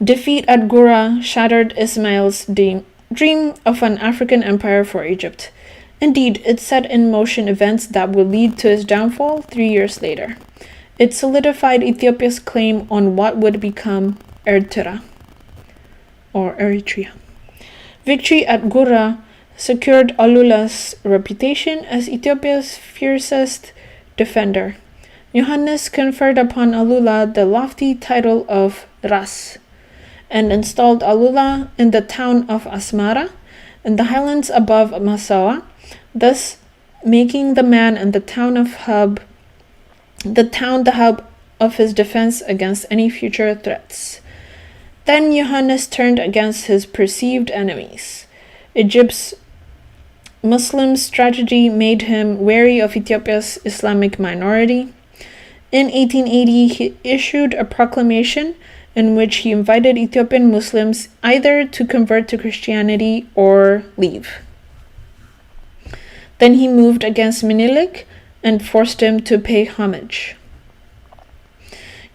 A: Defeat at Gura shattered Ismail's dream of an African empire for Egypt. Indeed, it set in motion events that would lead to his downfall 3 years later. It solidified Ethiopia's claim on what would become Eritrea. Victory at Gura secured Alula's reputation as Ethiopia's fiercest defender. Johannes conferred upon Alula the lofty title of Ras, and installed Alula in the town of Asmara, in the highlands above Massawa, thus making the man and the town the hub of his defense against any future threats. Then Johannes turned against his perceived enemies. Egypt's Muslim strategy made him wary of Ethiopia's Islamic minority. In 1880, he issued a proclamation in which he invited Ethiopian Muslims either to convert to Christianity or leave. Then he moved against Menelik and forced him to pay homage.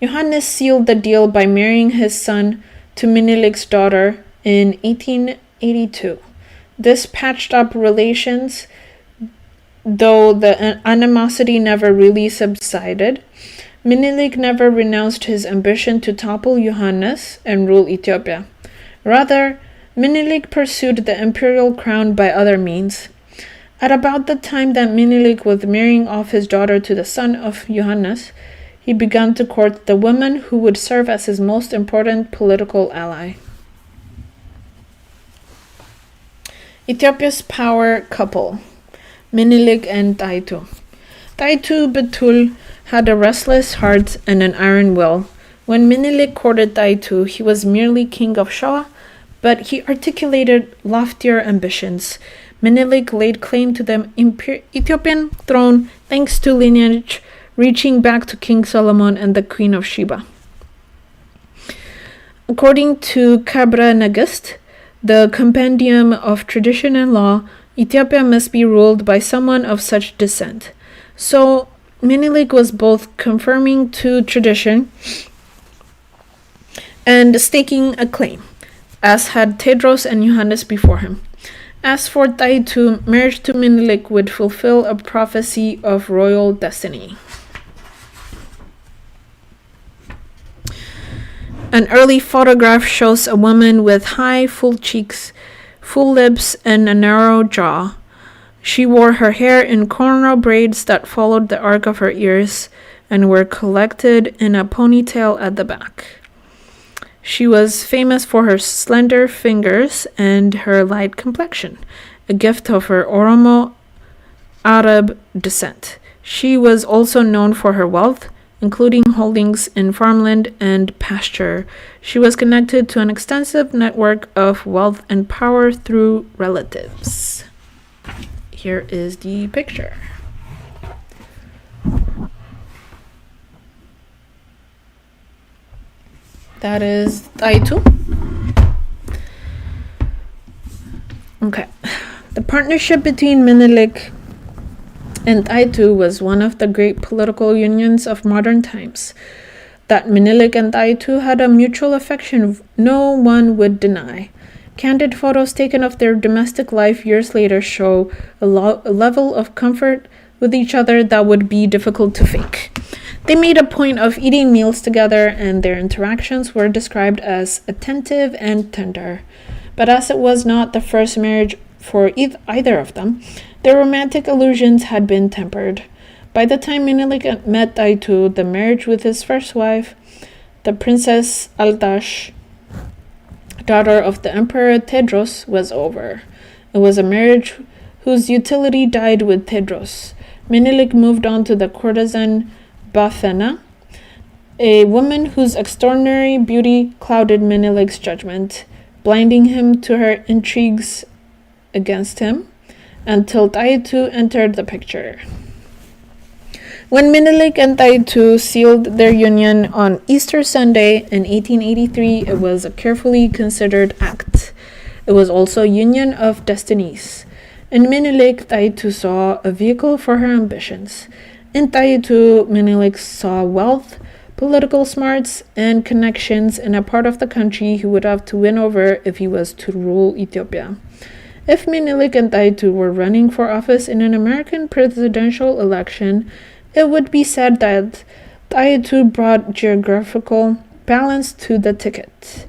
A: Johannes sealed the deal by marrying his son to Menelik's daughter in 1882. This patched up relations, though the animosity never really subsided. Menelik never renounced his ambition to topple Johannes and rule Ethiopia. Rather, Menelik pursued the imperial crown by other means. At about the time that Menelik was marrying off his daughter to the son of Johannes, he began to court the woman who would serve as his most important political ally. Ethiopia's power couple, Menelik and Taitu. Taitu Betul had a restless heart and an iron will. When Menelik courted Taitu, he was merely king of Shoa, but he articulated loftier ambitions. Menelik laid claim to the Ethiopian throne thanks to lineage reaching back to King Solomon and the Queen of Sheba. According to Kabra Nagast, the compendium of tradition and law, Ethiopia must be ruled by someone of such descent. So Menelik was both confirming to tradition and staking a claim, as had Tedros and Johannes before him. As for Taitu, marriage to Menelik would fulfill a prophecy of royal destiny. An early photograph shows a woman with high, full cheeks, full lips, and a narrow jaw. She wore her hair in cornrow braids that followed the arc of her ears and were collected in a ponytail at the back. She was famous for her slender fingers and her light complexion, a gift of her Oromo Arab descent. She was also known for her wealth, including holdings in farmland and pasture. She was connected to an extensive network of wealth and power through relatives. Here is the picture. That is Taitu. Okay. The partnership between Menelik and Taitu was one of the great political unions of modern times. That Menelik and Taitu had a mutual affection no one would deny. Candid photos taken of their domestic life years later show a level of comfort with each other that would be difficult to fake. They made a point of eating meals together, and their interactions were described as attentive and tender. But as it was not the first marriage for either of them, The romantic illusions had been tempered. By the time Menelik met Taitu, the marriage with his first wife, the Princess Altash, daughter of the Emperor Tedros, was over. It was a marriage whose utility died with Tedros. Menelik moved on to the courtesan Bafena, a woman whose extraordinary beauty clouded Menelik's judgment, blinding him to her intrigues against him, until Taitu entered the picture. When Menelik and Taitu sealed their union on Easter Sunday in 1883, it was a carefully considered act. It was also a union of destinies. In Menelik, Taitu saw a vehicle for her ambitions. In Taitu, Menelik saw wealth, political smarts, and connections in a part of the country he would have to win over if he was to rule Ethiopia. If Menelik and Taitu were running for office in an American presidential election, it would be said that Taitu brought geographical balance to the ticket.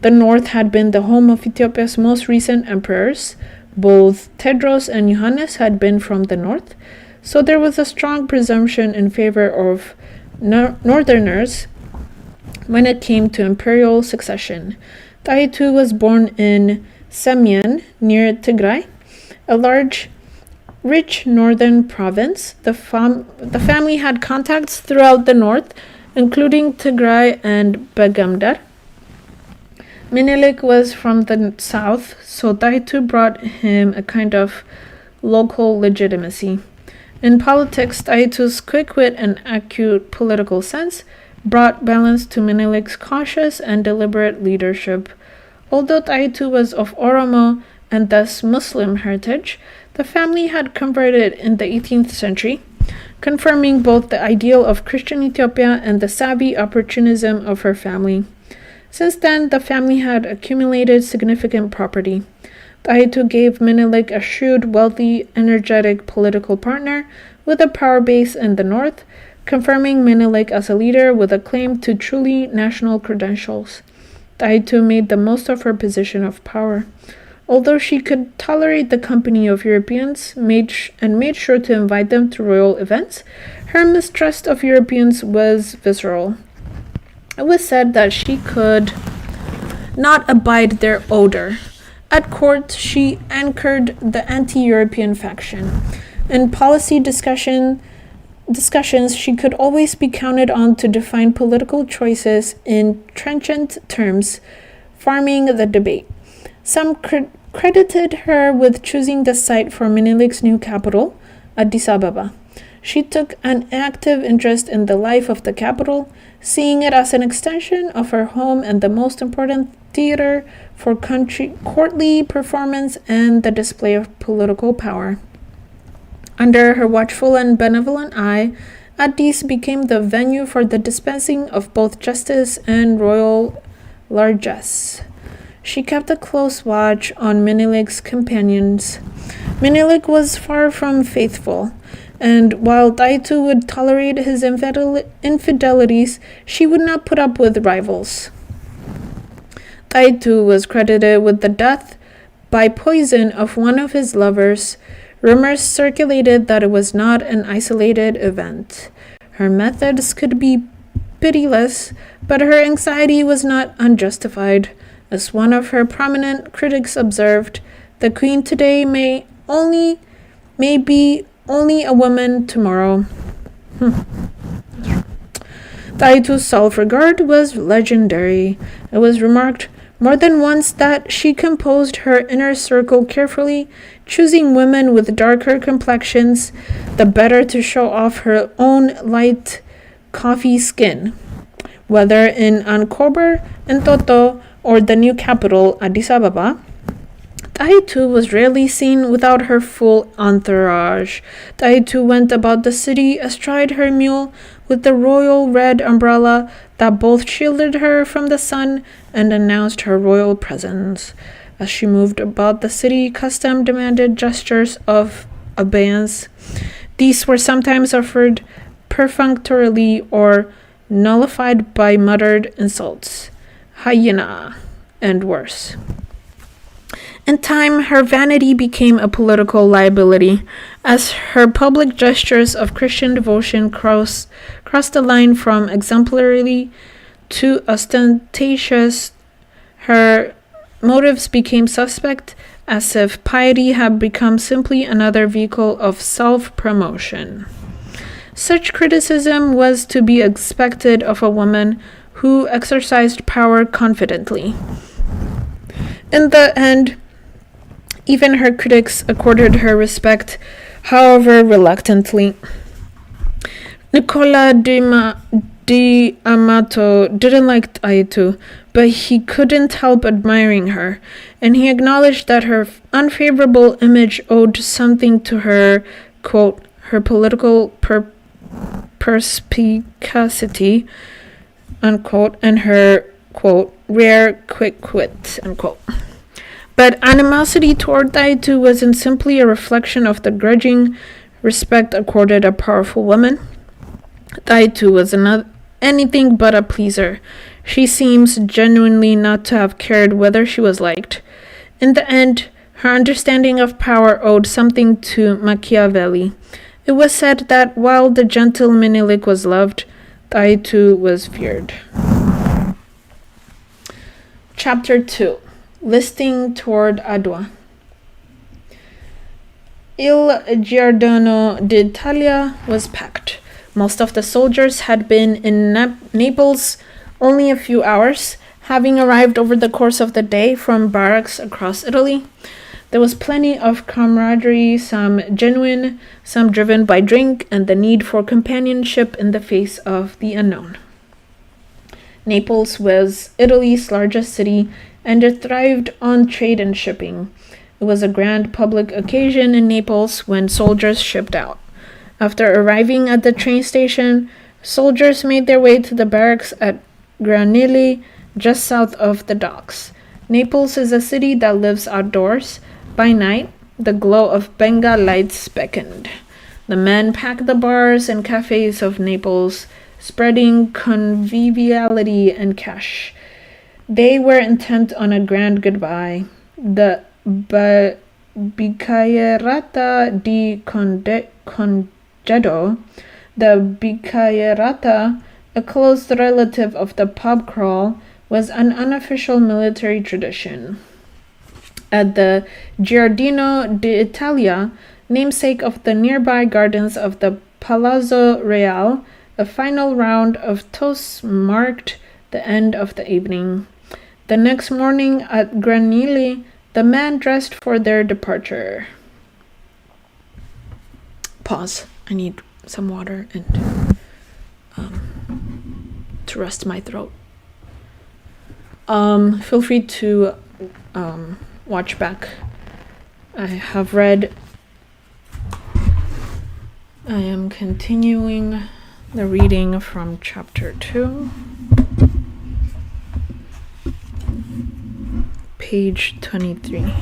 A: The north had been the home of Ethiopia's most recent emperors. Both Tedros and Yohannes had been from the north, so there was a strong presumption in favor of northerners when it came to imperial succession. Taitu was born in Semien, near Tigray, a large, rich northern province. The family had contacts throughout the north, including Tigray and Begamdar. Menelik was from the south, so Taitu brought him a kind of local legitimacy. In politics, Taitu's quick wit and acute political sense brought balance to Menelik's cautious and deliberate leadership. Although Taitu was of Oromo and thus Muslim heritage, the family had converted in the 18th century, confirming both the ideal of Christian Ethiopia and the savvy opportunism of her family. Since then, the family had accumulated significant property. Taitu gave Menelik a shrewd, wealthy, energetic political partner with a power base in the north, confirming Menelik as a leader with a claim to truly national credentials. Taitu made the most of her position of power. Although she could tolerate the company of Europeans made sure to invite them to royal events, her mistrust of Europeans was visceral. It was said that she could not abide their odor. At court, she anchored the anti-European faction. In policy discussions, she could always be counted on to define political choices in trenchant terms, farming the debate. Some credited her with choosing the site for Menelik's new capital, Addis Ababa. She took an active interest in the life of the capital, seeing it as an extension of her home and the most important theater for courtly performance and the display of political power. Under her watchful and benevolent eye, Addis became the venue for the dispensing of both justice and royal largesse. She kept a close watch on Menelik's companions. Menelik was far from faithful, and while Taitu would tolerate his infidelities, she would not put up with rivals. Taitu was credited with the death by poison of one of his lovers. Rumors circulated that it was not an isolated event. Her methods could be pitiless, but her anxiety was not unjustified. As one of her prominent critics observed, the queen today may be only a woman tomorrow. Taitu's self-regard was legendary. It was remarked more than once that she composed her inner circle carefully, choosing women with darker complexions, the better to show off her own light coffee skin. Whether in Ankober, Entoto, or the new capital, Addis Ababa, Taitu was rarely seen without her full entourage. Taitu went about the city astride her mule with the royal red umbrella that both shielded her from the sun and announced her royal presence. As she moved about the city, custom demanded gestures of abeyance. These were sometimes offered perfunctorily or nullified by muttered insults, hyena, and worse. In time, her vanity became a political liability, as her public gestures of Christian devotion crossed the line from exemplary to ostentatious. Her motives became suspect, as if piety had become simply another vehicle of self-promotion. Such criticism was to be expected of a woman who exercised power confidently. In the end, even her critics accorded her respect, however reluctantly. Nicola de Amato didn't like Taitu, but he couldn't help admiring her, and he acknowledged that her unfavorable image owed something to her, quote, her political perspicacity, unquote, and her, quote, rare quick wit, unquote. But animosity toward Taitu wasn't simply a reflection of the grudging respect accorded a powerful woman. Taitu was anything but a pleaser. She seems genuinely not to have cared whether she was liked. In the end, her understanding of power owed something to Machiavelli. It was said that while the gentle Menelik was loved, Taitu was feared. Chapter 2. Listing toward Adwa. Il Giardino d'Italia was packed. Most of the soldiers had been in Naples only a few hours, having arrived over the course of the day from barracks across Italy. There was plenty of camaraderie, some genuine, some driven by drink and the need for companionship in the face of the unknown. Naples was Italy's largest city, and it thrived on trade and shipping. It was a grand public occasion in Naples when soldiers shipped out. After arriving at the train station, soldiers made their way to the barracks at Granilli, just south of the docks. Naples is a city that lives outdoors. By night, the glow of Benga lights beckoned. The men packed the bars and cafes of Naples, spreading conviviality and cash. They were intent on a grand goodbye. The Biccaierata di Congedo, the Biccaierata, a close relative of the pub crawl, was an unofficial military tradition. At the Giardino d'Italia, namesake of the nearby gardens of the Palazzo Reale, a final round of toasts marked the end of the evening. The next morning at Granilli, the men dressed for their departure. Pause. I need some water and to rest my throat. Feel free to watch back. I have read. I am continuing the reading from chapter 2. Page 23.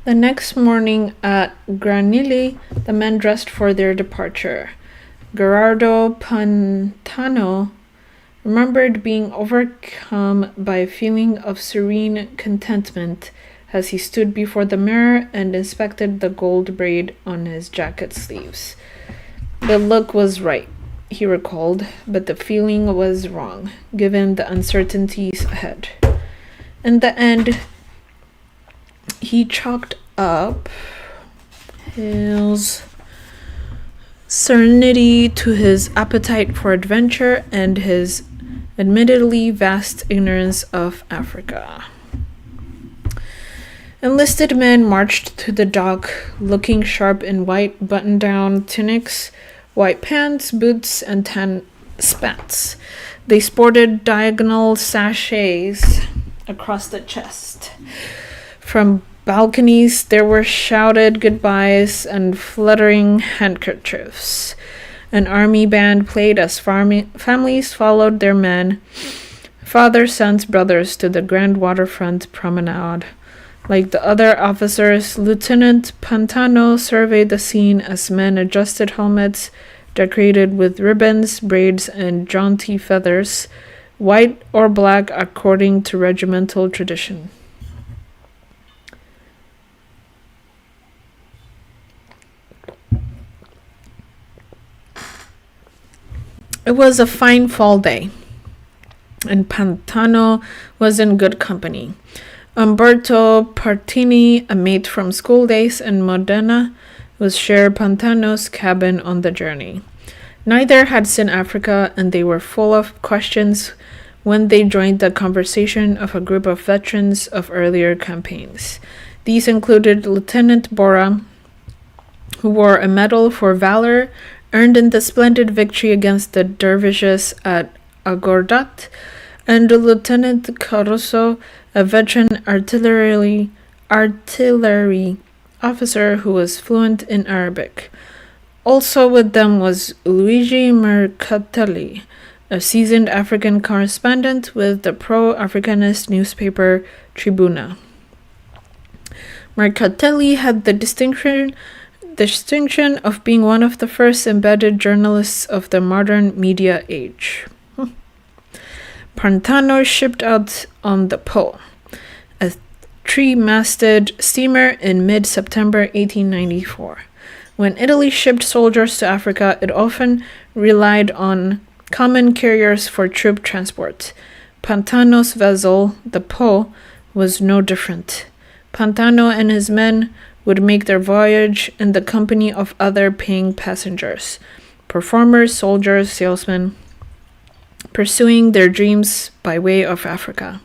A: The next morning at Granilli, the men dressed for their departure. Gerardo Pantano remembered being overcome by a feeling of serene contentment as he stood before the mirror and inspected the gold braid on his jacket sleeves. The look was right, he recalled, but the feeling was wrong, given the uncertainties ahead. In the end, he chalked up his serenity to his appetite for adventure and his admittedly vast ignorance of Africa. Enlisted men marched to the dock, looking sharp in white button-down tunics, white pants, boots, and tan spats. They sported diagonal sachets across the chest. From balconies, there were shouted goodbyes and fluttering handkerchiefs. An army band played as families followed their men, fathers, sons, brothers, to the grand waterfront promenade. Like the other officers, Lieutenant Pantano surveyed the scene as men adjusted helmets decorated with ribbons, braids, and jaunty feathers, white or black according to regimental tradition. It was a fine fall day, and Pantano was in good company. Umberto Partini, a mate from school days in Modena, was share Pantano's cabin on the journey. Neither had seen Africa, and they were full of questions when they joined the conversation of a group of veterans of earlier campaigns. These included Lieutenant Bora, who wore a medal for valor earned in the splendid victory against the dervishes at Agordat, and Lieutenant Caruso, a veteran artillery officer who was fluent in Arabic. Also with them was Luigi Mercatelli, a seasoned African correspondent with the pro-Africanist newspaper Tribuna. Mercatelli had the distinction of being one of the first embedded journalists of the modern media age. Pantano shipped out on the Po, a three-masted steamer in mid-September 1894. When Italy shipped soldiers to Africa, it often relied on common carriers for troop transport. Pantano's vessel, the Po, was no different. Pantano and his men would make their voyage in the company of other paying passengers, performers, soldiers, salesmen, pursuing their dreams by way of Africa.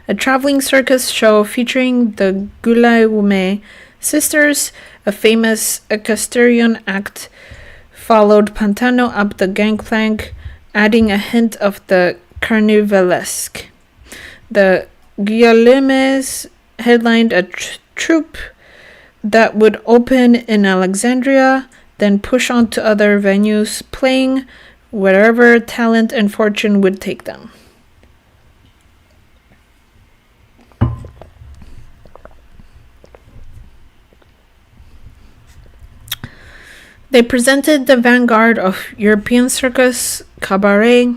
A: A traveling circus show featuring the Guillaume sisters, a famous equestrian act, followed Pantano up the gangplank, adding a hint of the carnivalesque. The Guillaumes headlined a troupe that would open in Alexandria, then push on to other venues, playing wherever talent and fortune would take them. They presented the vanguard of European circus, cabaret,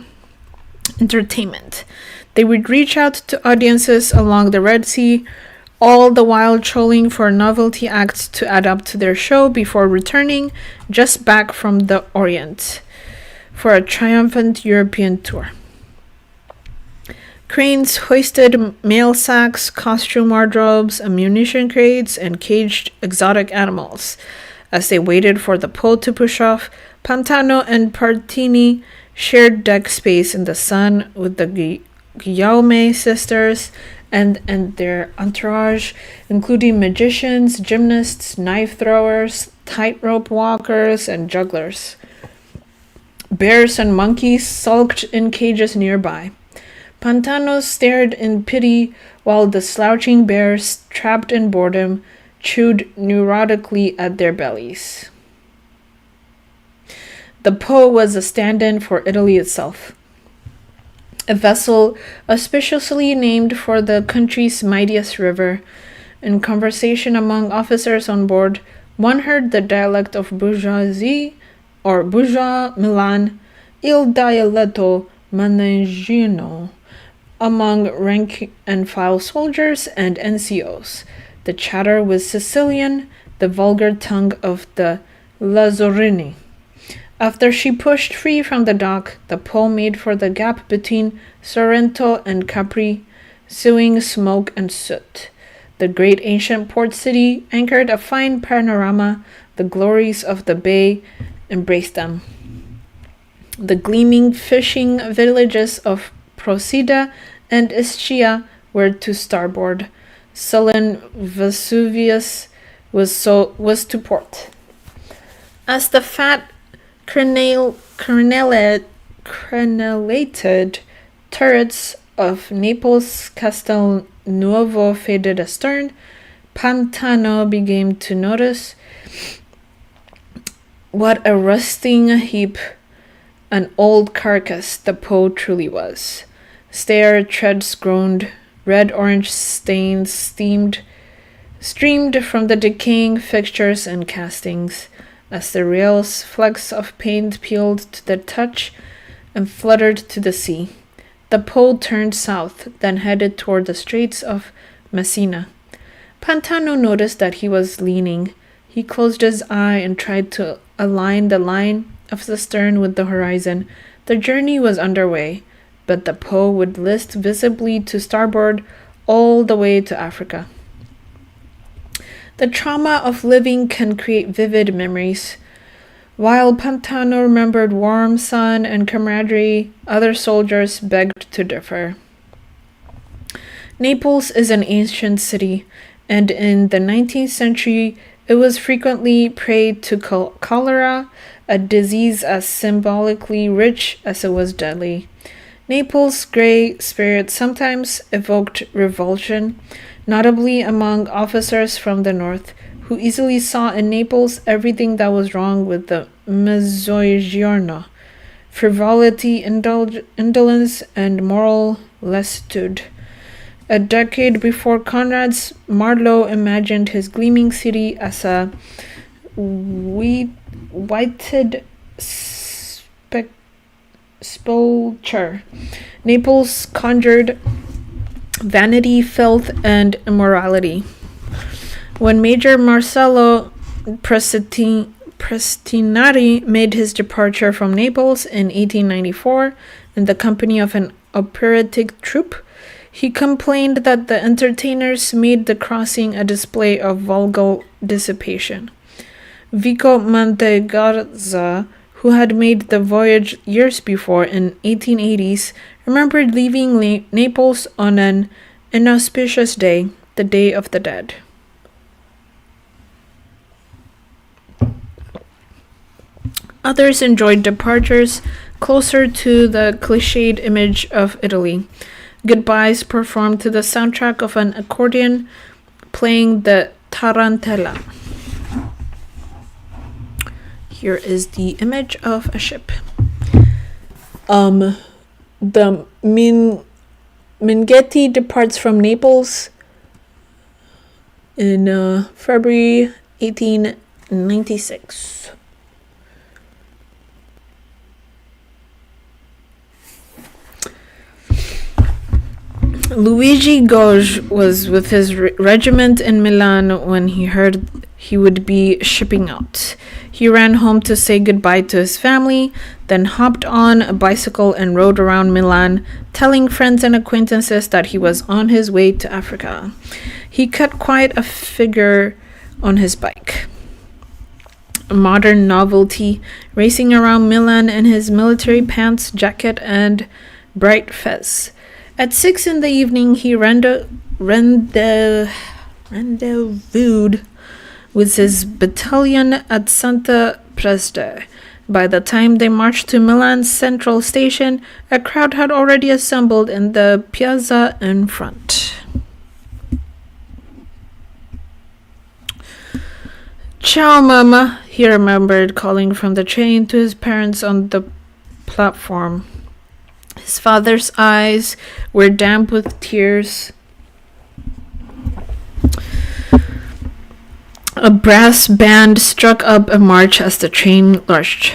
A: entertainment. They would reach out to audiences along the Red Sea, all the while trolling for novelty acts to add up to their show before returning just back from the Orient for a triumphant European tour. Cranes hoisted mail sacks, costume wardrobes, ammunition crates, and caged exotic animals. As they waited for the Po to push off, Pantano and Partini shared deck space in the sun with the Guillaume sisters and their entourage, including magicians, gymnasts, knife throwers, tightrope walkers, and jugglers. Bears and monkeys sulked in cages nearby. Pantano stared in pity while the slouching bears, trapped in boredom, chewed neurotically at their bellies. The Po was a stand-in for Italy itself, a vessel auspiciously named for the country's mightiest river. In conversation among officers on board, one heard the dialect of bourgeoisie or bourgeois Milan, il dialetto manegino, among rank-and-file soldiers and NCOs. The chatter was Sicilian, the vulgar tongue of the Lazzarini. After she pushed free from the dock, the Po made for the gap between Sorrento and Capri, spewing smoke and soot. The great ancient port city anchored a fine panorama. The glories of the bay embraced them. The gleaming fishing villages of Procida and Ischia were to starboard. Sullen Vesuvius was to port. As the fat crenellated turrets of Naples Castelnuovo faded astern, Pantano began to notice what a rusting heap, an old carcass the Po truly was. Stair treads groaned, red-orange stains steamed, streamed from the decaying fixtures and castings, as the rails, flecks of paint peeled to the touch and fluttered to the sea. The pole turned south, then headed toward the Straits of Messina. Pantano noticed that he was leaning. He closed his eye and tried to align the line of the stern with the horizon. The journey was underway, but the Po would list visibly to starboard all the way to Africa. The trauma of living can create vivid memories. While Pantano remembered warm sun and camaraderie, other soldiers begged to differ. Naples is an ancient city, and in the 19th century it was frequently prey to cholera, a disease as symbolically rich as it was deadly. Naples' gray spirit sometimes evoked revulsion, notably among officers from the north, who easily saw in Naples everything that was wrong with the Mezzogiorno: frivolity, indolence, and moral lassitude. A decade before Conrad's Marlowe imagined his gleaming city as a whited sepulchre. Naples conjured vanity, filth, and immorality. When Major Marcello Prestinari made his departure from Naples in 1894 in the company of an operatic troupe, he complained that the entertainers made the crossing a display of vulgar dissipation. Vico Mantegazza, who had made the voyage years before in 1880s, remembered leaving Naples on an inauspicious day, the Day of the Dead. Others enjoyed departures closer to the cliched image of Italy. Goodbyes performed to the soundtrack of an accordion playing the tarantella. Here is the image of a ship. The Minghetti departs from Naples in February 1896. Luigi Gauge was with his regiment in Milan when he heard he would be shipping out. He ran home to say goodbye to his family, then hopped on a bicycle and rode around Milan, telling friends and acquaintances that he was on his way to Africa. He cut quite a figure on his bike. A modern novelty, racing around Milan in his military pants, jacket, and bright fez. At 6 in the evening, he rendezvoused with his battalion at Santa Preste. By the time they marched to Milan's central station, a crowd had already assembled in the piazza in front. "Ciao, Mama," he remembered calling from the train to his parents on the platform. His father's eyes were damp with tears. A brass band struck up a march as the train lurched.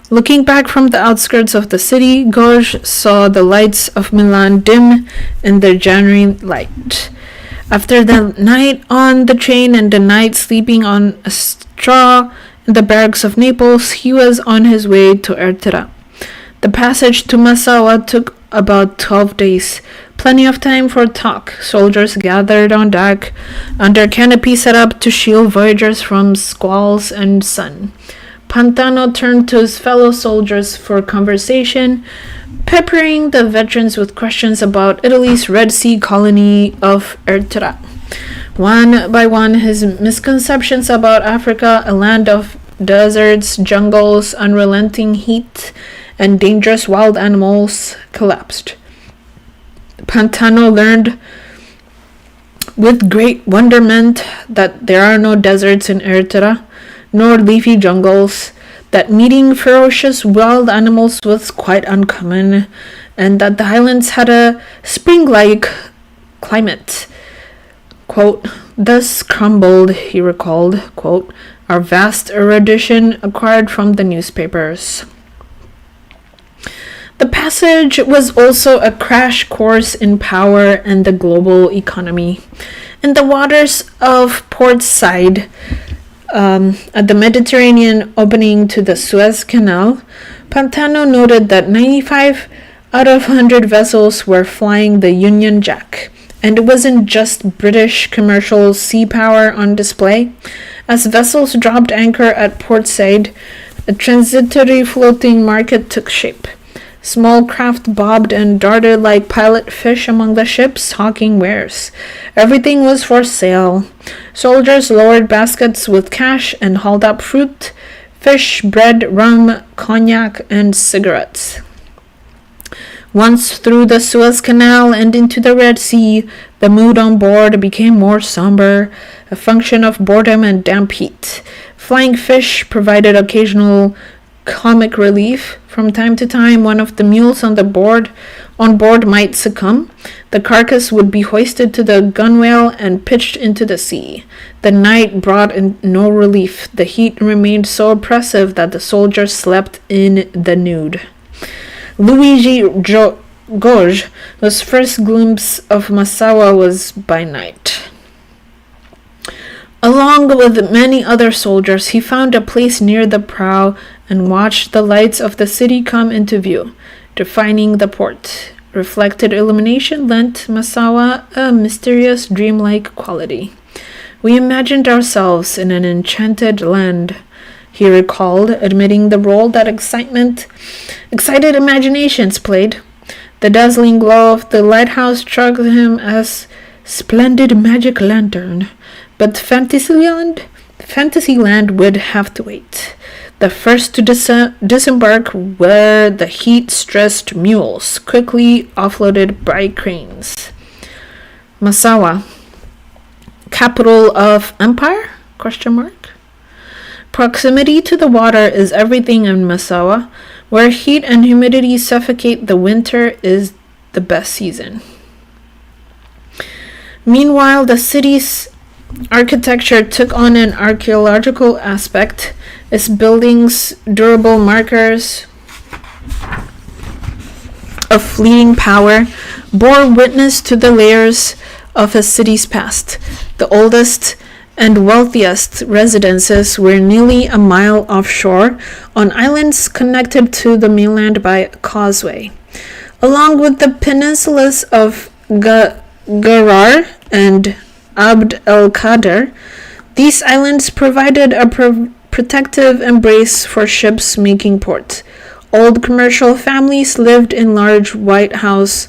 A: Looking back from the outskirts of the city, Gauge saw the lights of Milan dim in the January light. After the night on the train and the night sleeping on a straw in the barracks of Naples, he was on his way to Ertera. The passage to Massawa took about 12 days. Plenty of time for talk. Soldiers gathered on deck, under canopy set up to shield voyagers from squalls and sun. Pantano turned to his fellow soldiers for conversation, peppering the veterans with questions about Italy's Red Sea colony of Ertera. One by one, his misconceptions about Africa, a land of deserts, jungles, unrelenting heat, and dangerous wild animals, collapsed. Pantano learned with great wonderment that there are no deserts in Ertera, nor leafy jungles, that meeting ferocious wild animals was quite uncommon, and that the highlands had a spring-like climate. Quote, thus crumbled, he recalled, quote, our vast erudition acquired from the newspapers. The passage was also a crash course in power and the global economy. In the waters of Port Said, at the Mediterranean opening to the Suez Canal, Pantano noted that 95 out of 100 vessels were flying the Union Jack, and it wasn't just British commercial sea power on display. As vessels dropped anchor at Port Said, a transitory floating market took shape. Small craft bobbed and darted like pilot fish among the ships, hawking wares. Everything was for sale. Soldiers lowered baskets with cash and hauled up fruit, fish, bread, rum, cognac, and cigarettes. Once through the Suez Canal and into the Red Sea, the mood on board became more somber, a function of boredom and damp heat. Flying fish provided occasional comic relief. From time to time, one of the mules on board might succumb. The carcass would be hoisted to the gunwale and pitched into the sea. The night brought in no relief. The heat remained so oppressive that the soldiers slept in the nude. Luigi Gauge, whose first glimpse of Massawa was by night. Along with many other soldiers, he found a place near the prow and watched the lights of the city come into view, defining the port. Reflected illumination lent Massawa a mysterious, dreamlike quality. We imagined ourselves in an enchanted land, he recalled, admitting the role that excited imaginations played. The dazzling glow of the lighthouse struck him as splendid magic lantern, but Fantasyland would have to wait. The first to disembark were the heat-stressed mules, quickly offloaded by cranes. Massawa, capital of empire? ? Proximity to the water is everything in Massawa. Where heat and humidity suffocate, the winter is the best season. Meanwhile, the city's architecture took on an archaeological aspect. Its buildings, durable markers of fleeting power, bore witness to the layers of a city's past. The oldest and wealthiest residences were nearly a mile offshore, on islands connected to the mainland by a causeway. Along with the peninsulas of Garar and Abd el-Kader, these islands provided a protective embrace for ships making port. Old commercial families lived in large white houses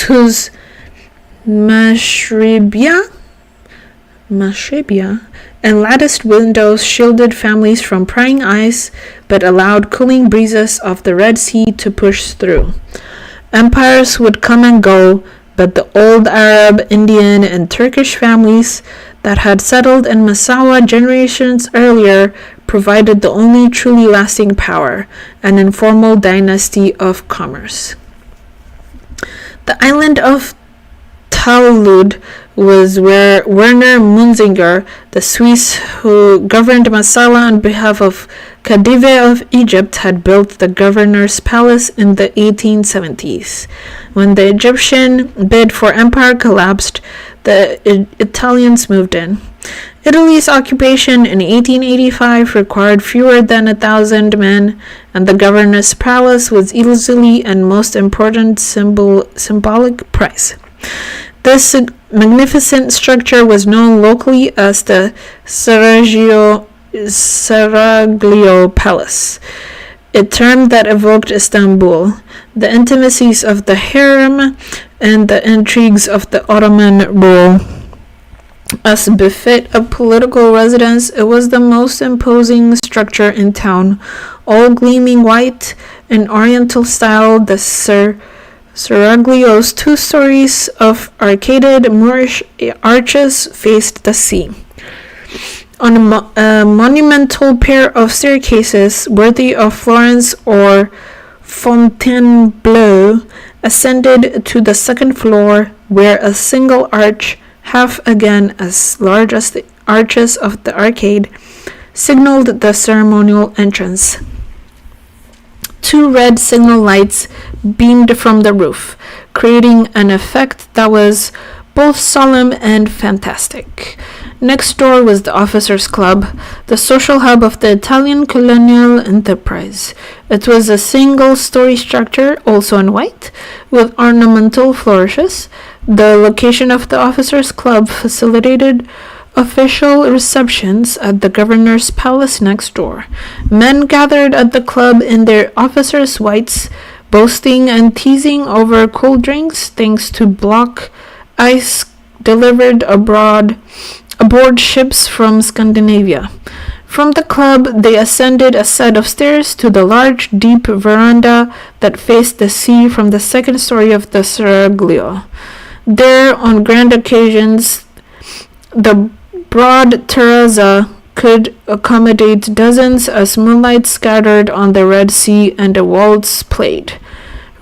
A: whose mashribia and latticed windows shielded families from prying eyes, but allowed cooling breezes of the Red Sea to push through. Empires would come and go, but the old Arab, Indian, and Turkish families that had settled in Massawa generations earlier provided the only truly lasting power, an informal dynasty of commerce. The island of Taulud was where Werner Munzinger, the Swiss who governed Massawa on behalf of Khedive of Egypt, had built the governor's palace in the 1870s. When the Egyptian bid for empire collapsed, the Italians moved in. Italy's occupation in 1885 required fewer than 1,000 men, and the governor's palace was easily and most important symbolic prize. This magnificent structure was known locally as the Seraglio Palace, a term that evoked Istanbul, the intimacies of the harem, and the intrigues of the Ottoman rule. As befit a political residence, it was the most imposing structure in town, all gleaming white in Oriental style. The Seraglio's 2 stories of arcaded Moorish arches faced the sea. On a monumental pair of staircases worthy of Florence or Fontainebleau ascended to the second floor, where a single arch half again as large as the arches of the arcade, signaled the ceremonial entrance. 2 red signal lights beamed from the roof, creating an effect that was both solemn and fantastic. Next door was the Officers' Club, the social hub of the Italian colonial enterprise. It was a single-story structure, also in white, with ornamental flourishes. The location of the Officers' Club facilitated official receptions at the governor's palace next door. Men gathered at the club in their officers' whites, boasting and teasing over cold drinks thanks to block ice delivered aboard ships from Scandinavia. From the club, they ascended a set of stairs to the large, deep veranda that faced the sea from the second story of the seraglio. There, on grand occasions, the broad terrazza could accommodate dozens as moonlight scattered on the Red Sea and a waltz played.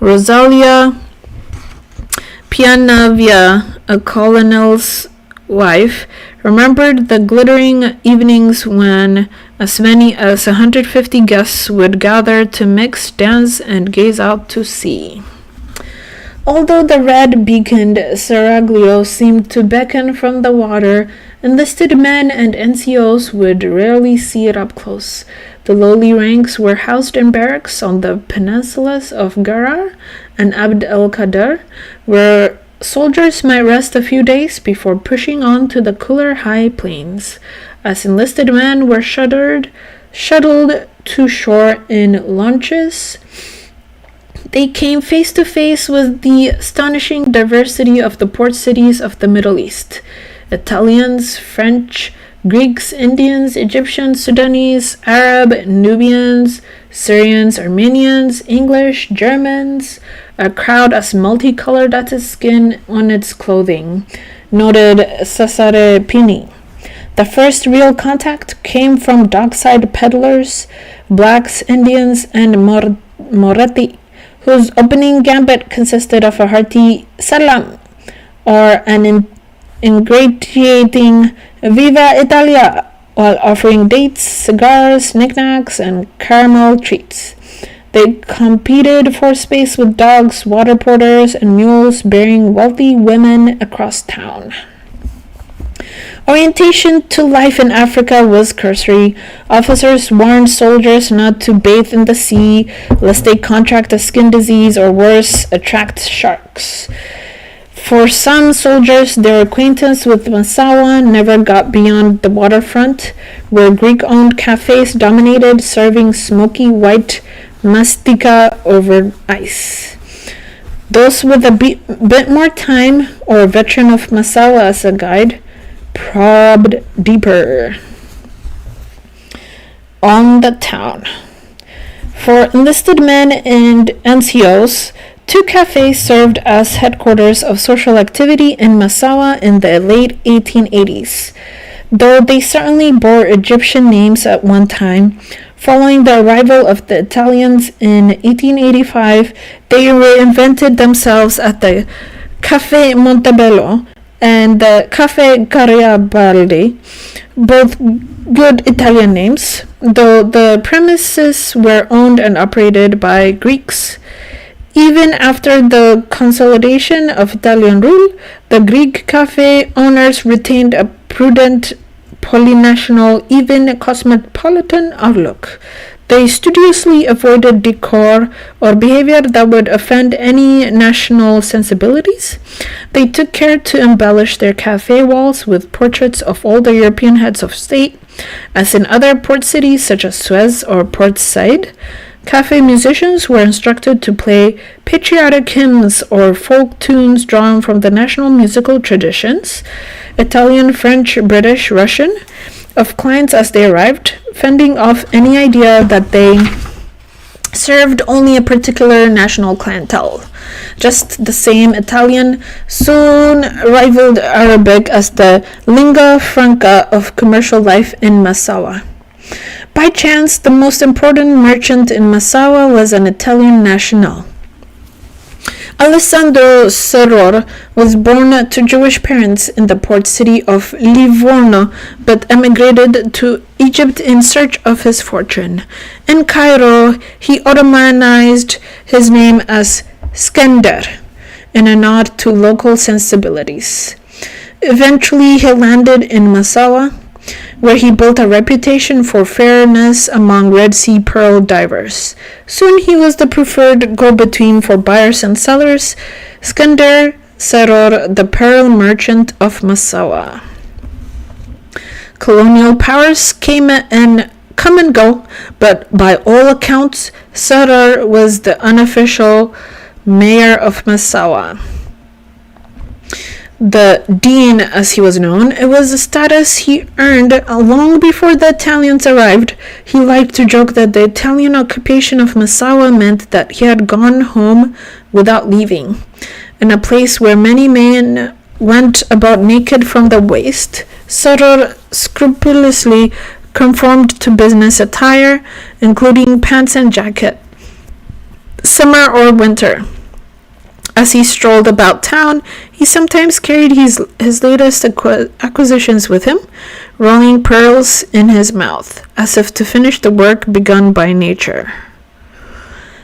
A: Rosalia Pianavia, a colonel's wife, remembered the glittering evenings when as many as 150 guests would gather to mix, dance, and gaze out to sea. Although the red-beaconed seraglio seemed to beckon from the water, enlisted men and NCOs would rarely see it up close. The lowly ranks were housed in barracks on the peninsulas of Garar and Abd el-Qadir, where soldiers might rest a few days before pushing on to the cooler high plains. As enlisted men were shuttled to shore in launches, they came face to face with the astonishing diversity of the port cities of the Middle East. Italians, French, Greeks, Indians, Egyptians, Sudanese, Arab, Nubians, Syrians, Armenians, English, Germans, a crowd as multicolored as its skin on its clothing, noted Cesare Pini. The first real contact came from dockside peddlers, blacks, Indians, and Moretti, whose opening gambit consisted of a hearty salam or an ingratiating Viva Italia, while offering dates, cigars, knickknacks, and caramel treats. They competed for space with dogs, water porters, and mules bearing wealthy women across town. Orientation to life in Africa was cursory. Officers warned soldiers not to bathe in the sea, lest they contract a skin disease or worse, attract sharks. For some soldiers, their acquaintance with Massawa never got beyond the waterfront, where Greek-owned cafes dominated, serving smoky white mastika over ice. Those with a bit more time, or a veteran of Massawa as a guide, probed deeper. On the town. For enlisted men and NCOs, 2 cafes served as headquarters of social activity in Massawa in the late 1880s. Though they certainly bore Egyptian names at one time, following the arrival of the Italians in 1885, they reinvented themselves at the Caffè Montebello and the Caffè Garibaldi, both good Italian names, though the premises were owned and operated by Greeks. Even after the consolidation of Italian rule, the Greek cafe owners retained a prudent, polynational, even cosmopolitan outlook. They studiously avoided decor or behavior that would offend any national sensibilities. They took care to embellish their cafe walls with portraits of all the European heads of state, as in other port cities such as Suez or Port Said. Cafe musicians were instructed to play patriotic hymns or folk tunes drawn from the national musical traditions, Italian, French, British, Russian, of clients as they arrived, fending off any idea that they served only a particular national clientele. Just the same, Italian soon rivaled Arabic as the lingua franca of commercial life in Massawa. By chance, the most important merchant in Massawa was an Italian national. Alessandro Seror was born to Jewish parents in the port city of Livorno, but emigrated to Egypt in search of his fortune. In Cairo, he Ottomanized his name as Skender, in a nod to local sensibilities. Eventually, he landed in Massawa, where he built a reputation for fairness among Red Sea pearl divers. Soon he was the preferred go-between for buyers and sellers. Skender Seror, the pearl merchant of Massawa. Colonial powers come and go, but by all accounts, Seror was the unofficial mayor of Massawa. The Dean, as he was known, it was a status he earned long before the Italians arrived. He liked to joke that the Italian occupation of Massawa meant that he had gone home without leaving. In a place where many men went about naked from the waist, Seror scrupulously conformed to business attire, including pants and jacket, summer or winter. As he strolled about town, he sometimes carried his latest acquisitions with him, rolling pearls in his mouth, as if to finish the work begun by nature.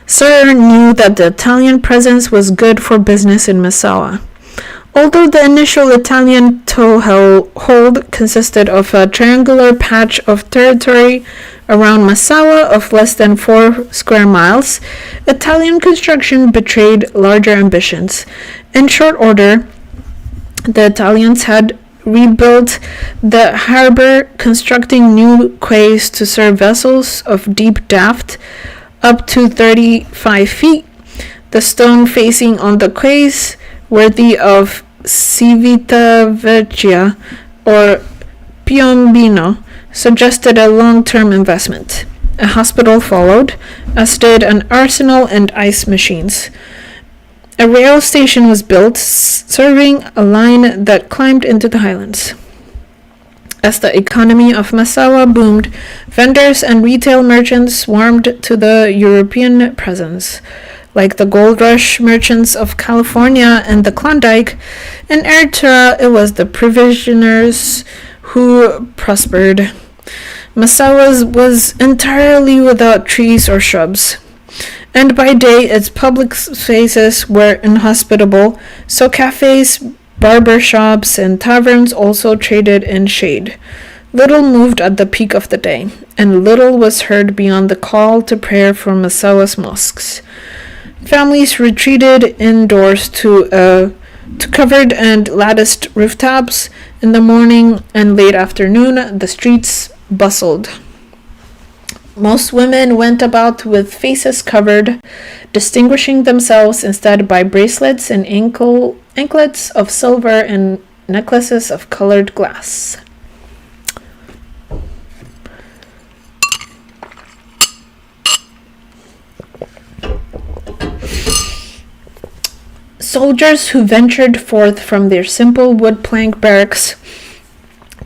A: Seror knew that the Italian presence was good for business in Massawa. Although the initial Italian toehold consisted of a triangular patch of territory around Massawa of less than 4 square miles, Italian construction betrayed larger ambitions. In short order, the Italians had rebuilt the harbor, constructing new quays to serve vessels of deep draft up to 35 feet. The stone facing on the quays, worthy of Civitavecchia or Piombino, suggested a long-term investment. A hospital followed, as did an arsenal and ice machines. A rail station was built, serving a line that climbed into the highlands. As the economy of Massawa boomed, vendors and retail merchants swarmed to the European presence. Like the gold rush merchants of California and the Klondike, in Eritrea it was the provisioners who prospered. Massawa was entirely without trees or shrubs, and by day its public spaces were inhospitable, so cafes, barber shops, and taverns also traded in shade. Little moved at the peak of the day, and little was heard beyond the call to prayer from Massawa's mosques. Families retreated indoors to covered and latticed rooftops. In the morning and late afternoon, the streets bustled. Most women went about with faces covered, distinguishing themselves instead by bracelets and anklets of silver and necklaces of colored glass. Soldiers who ventured forth from their simple wood plank barracks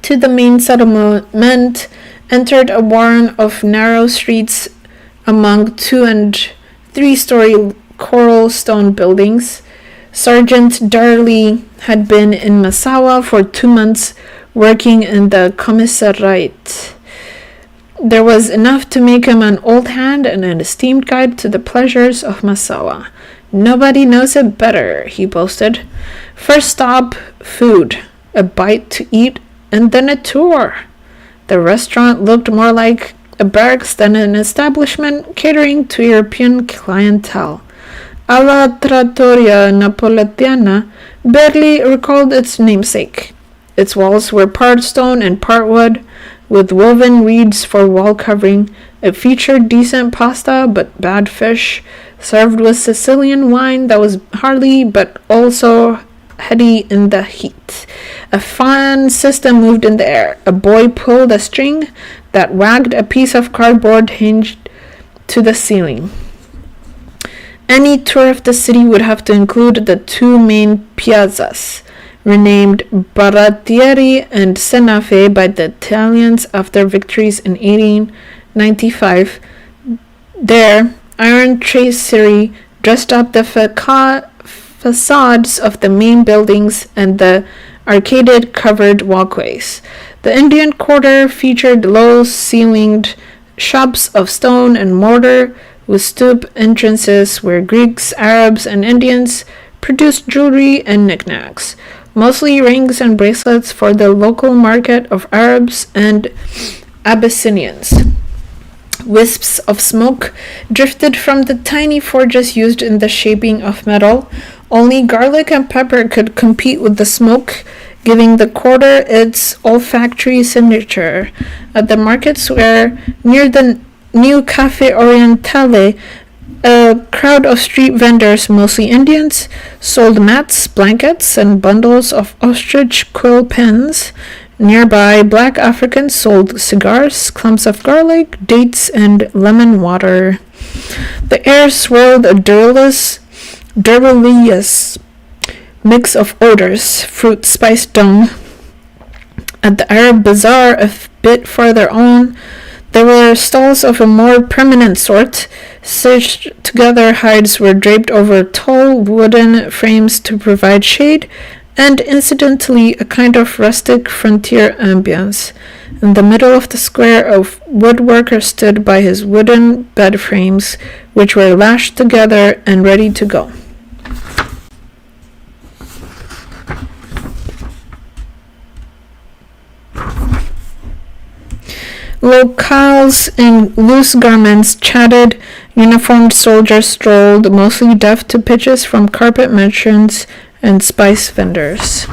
A: to the main settlement entered a warren of narrow streets among 2- and 3-story coral stone buildings. Sergeant Darley had been in Massawa for 2 months working in the commissariat. There was enough to make him an old hand and an esteemed guide to the pleasures of Massawa. "Nobody knows it better," he boasted. "First stop, food, a bite to eat, and then a tour." The restaurant looked more like a barracks than an establishment catering to European clientele. Alla Trattoria Napoletana barely recalled its namesake. Its walls were part stone and part wood, with woven reeds for wall covering. It featured decent pasta but bad fish, served with Sicilian wine that was hearty but also heady in the heat. A fan system moved in the air. A boy pulled a string that wagged a piece of cardboard hinged to the ceiling. Any tour of the city would have to include the 2 main piazzas, renamed Baratieri and Senafe by the Italians after victories in 1895. There, iron tracery dressed up the facades of the main buildings and the arcaded-covered walkways. The Indian quarter featured low-ceilinged shops of stone and mortar with stoop entrances where Greeks, Arabs, and Indians produced jewelry and knickknacks, mostly rings and bracelets for the local market of Arabs and Abyssinians. Wisps of smoke drifted from the tiny forges used in the shaping of metal. Only garlic and pepper could compete with the smoke, giving the quarter its olfactory signature. At the market square near the new Café Orientale, a crowd of street vendors, mostly Indians, sold mats, blankets, and bundles of ostrich quill pens. Nearby, black Africans sold cigars, clumps of garlic, dates, and lemon water. The air swirled a delicious mix of odors, fruit, spice, dung. At the Arab bazaar, a bit farther on, there were stalls of a more permanent sort. Stitched together hides were draped over tall wooden frames to provide shade, and incidentally a kind of rustic frontier ambience. In the middle of the square, a woodworker stood by his wooden bed frames, which were lashed together and ready to go. Locals in loose garments chatted, uniformed soldiers strolled, mostly deaf to pitches from carpet merchants and spice vendors.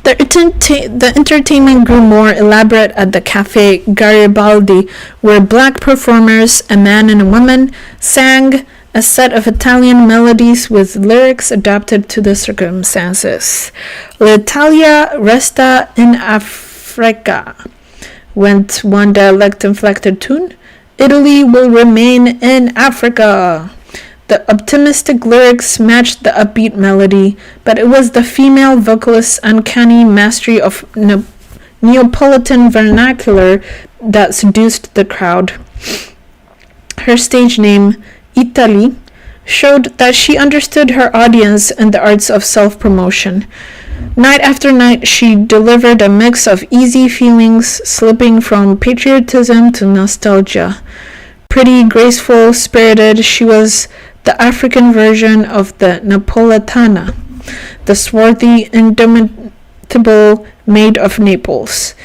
A: The entertainment grew more elaborate at the Café Garibaldi, where black performers, a man and a woman, sang a set of Italian melodies with lyrics adapted to the circumstances. L'Italia resta in Africa, went one dialect-inflected tune. Italy will remain in Africa. The optimistic lyrics matched the upbeat melody, but it was the female vocalist's uncanny mastery of Neapolitan vernacular that seduced the crowd. Her stage name, Italy, showed that she understood her audience and the arts of self-promotion. Night after night, she delivered a mix of easy feelings, slipping from patriotism to nostalgia. Pretty, graceful, spirited, she was the African version of the Napolitana, the swarthy, indomitable maid of Naples.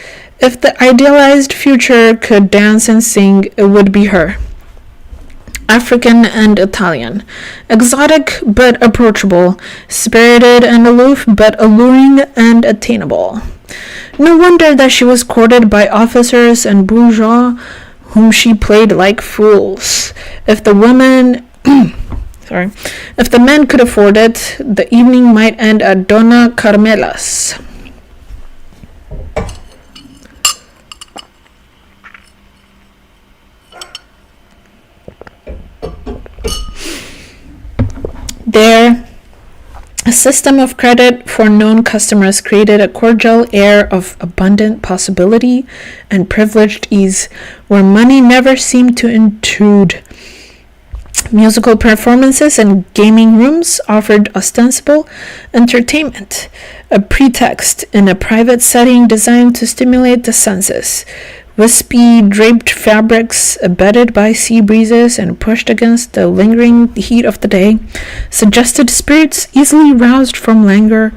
A: If the idealized future could dance and sing, it would be her. African and Italian, exotic but approachable, spirited and aloof but alluring and attainable. No wonder that she was courted by officers and bourgeois whom she played like fools. If the men could afford it, the evening might end at Donna Carmela's. There, a system of credit for known customers created a cordial air of abundant possibility and privileged ease, where money never seemed to intrude. Musical performances and gaming rooms offered ostensible entertainment, a pretext in a private setting designed to stimulate the senses. Wispy, draped fabrics, abetted by sea breezes and pushed against the lingering heat of the day, suggested spirits easily roused from languor,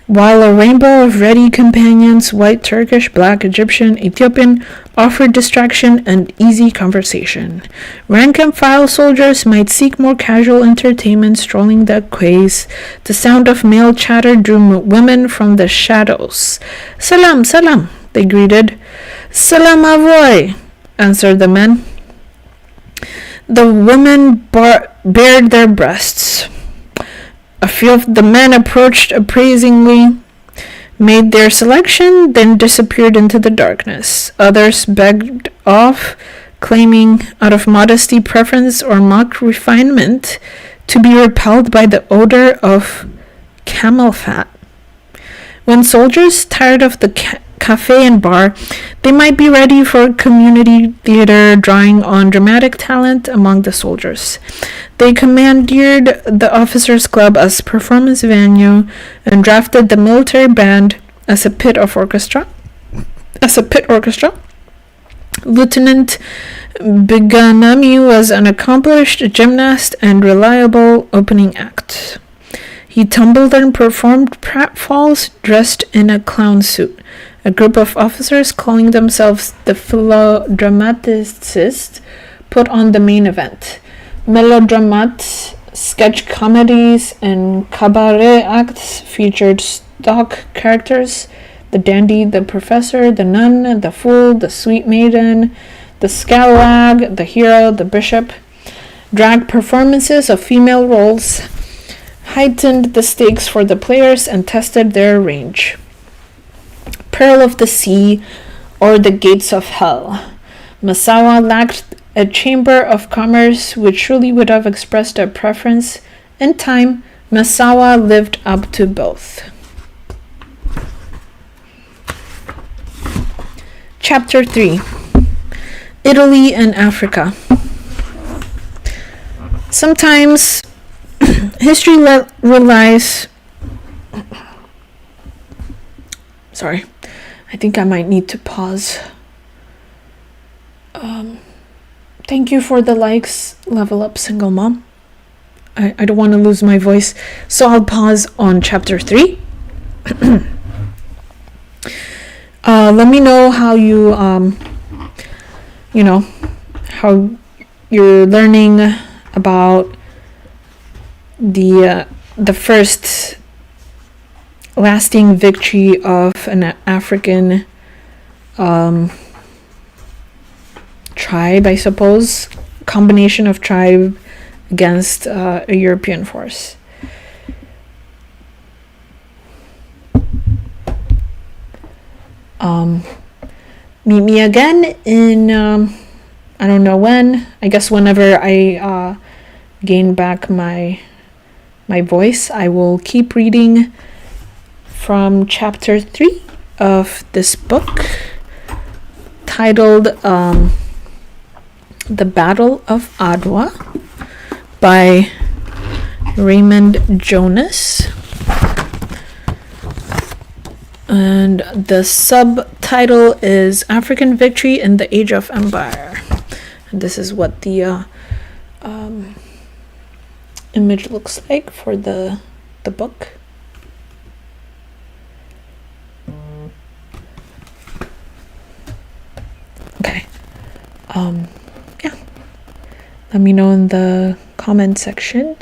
A: while a rainbow of ready companions, white, Turkish, black, Egyptian, Ethiopian, offered distraction and easy conversation. Rank-and-file soldiers might seek more casual entertainment strolling the quays. The sound of male chatter drew women from the shadows. "Salam, salam," they greeted. "Salam avoy," answered the men. The women bared their breasts. A few of the men approached appraisingly, made their selection, then disappeared into the darkness. Others begged off, claiming, out of modesty, preference, or mock refinement, to be repelled by the odor of camel fat. When soldiers, tired of the cafe and bar, they might be ready for community theater, drawing on dramatic talent among the soldiers. They commandeered the officers' club as performance venue and drafted the military band as a pit orchestra. Lieutenant Biganami was an accomplished gymnast and reliable opening act. He tumbled and performed pratfalls dressed in a clown suit. A group of officers calling themselves the Philodramatists put on the main event. Melodramats, sketch comedies, and cabaret acts featured stock characters: the dandy, the professor, the nun, the fool, the sweet maiden, the scalawag, the hero, the bishop. Drag performances of female roles heightened the stakes for the players and tested their range. Pearl of the Sea, or the Gates of Hell. Massawa lacked a chamber of commerce which surely would have expressed a preference. In time, Massawa lived up to both. Chapter 3. Italy and Africa. Sometimes history relies... Sorry, I think I might need to pause. Thank you for the likes, Level Up Single Mom. I don't want to lose my voice, so I'll pause on chapter 3. Let me know how you, how you're learning about the first lasting victory of an African tribe, I suppose, combination of tribe against a European force. Meet me again in I don't know when. I guess whenever I gain back my voice, I will keep reading from chapter 3 of this book titled The Battle of Adwa by Raymond Jonas. And the subtitle is African Victory in the Age of Empire. And this is what the image looks like for the book. Okay. Yeah. Let me know in the comment section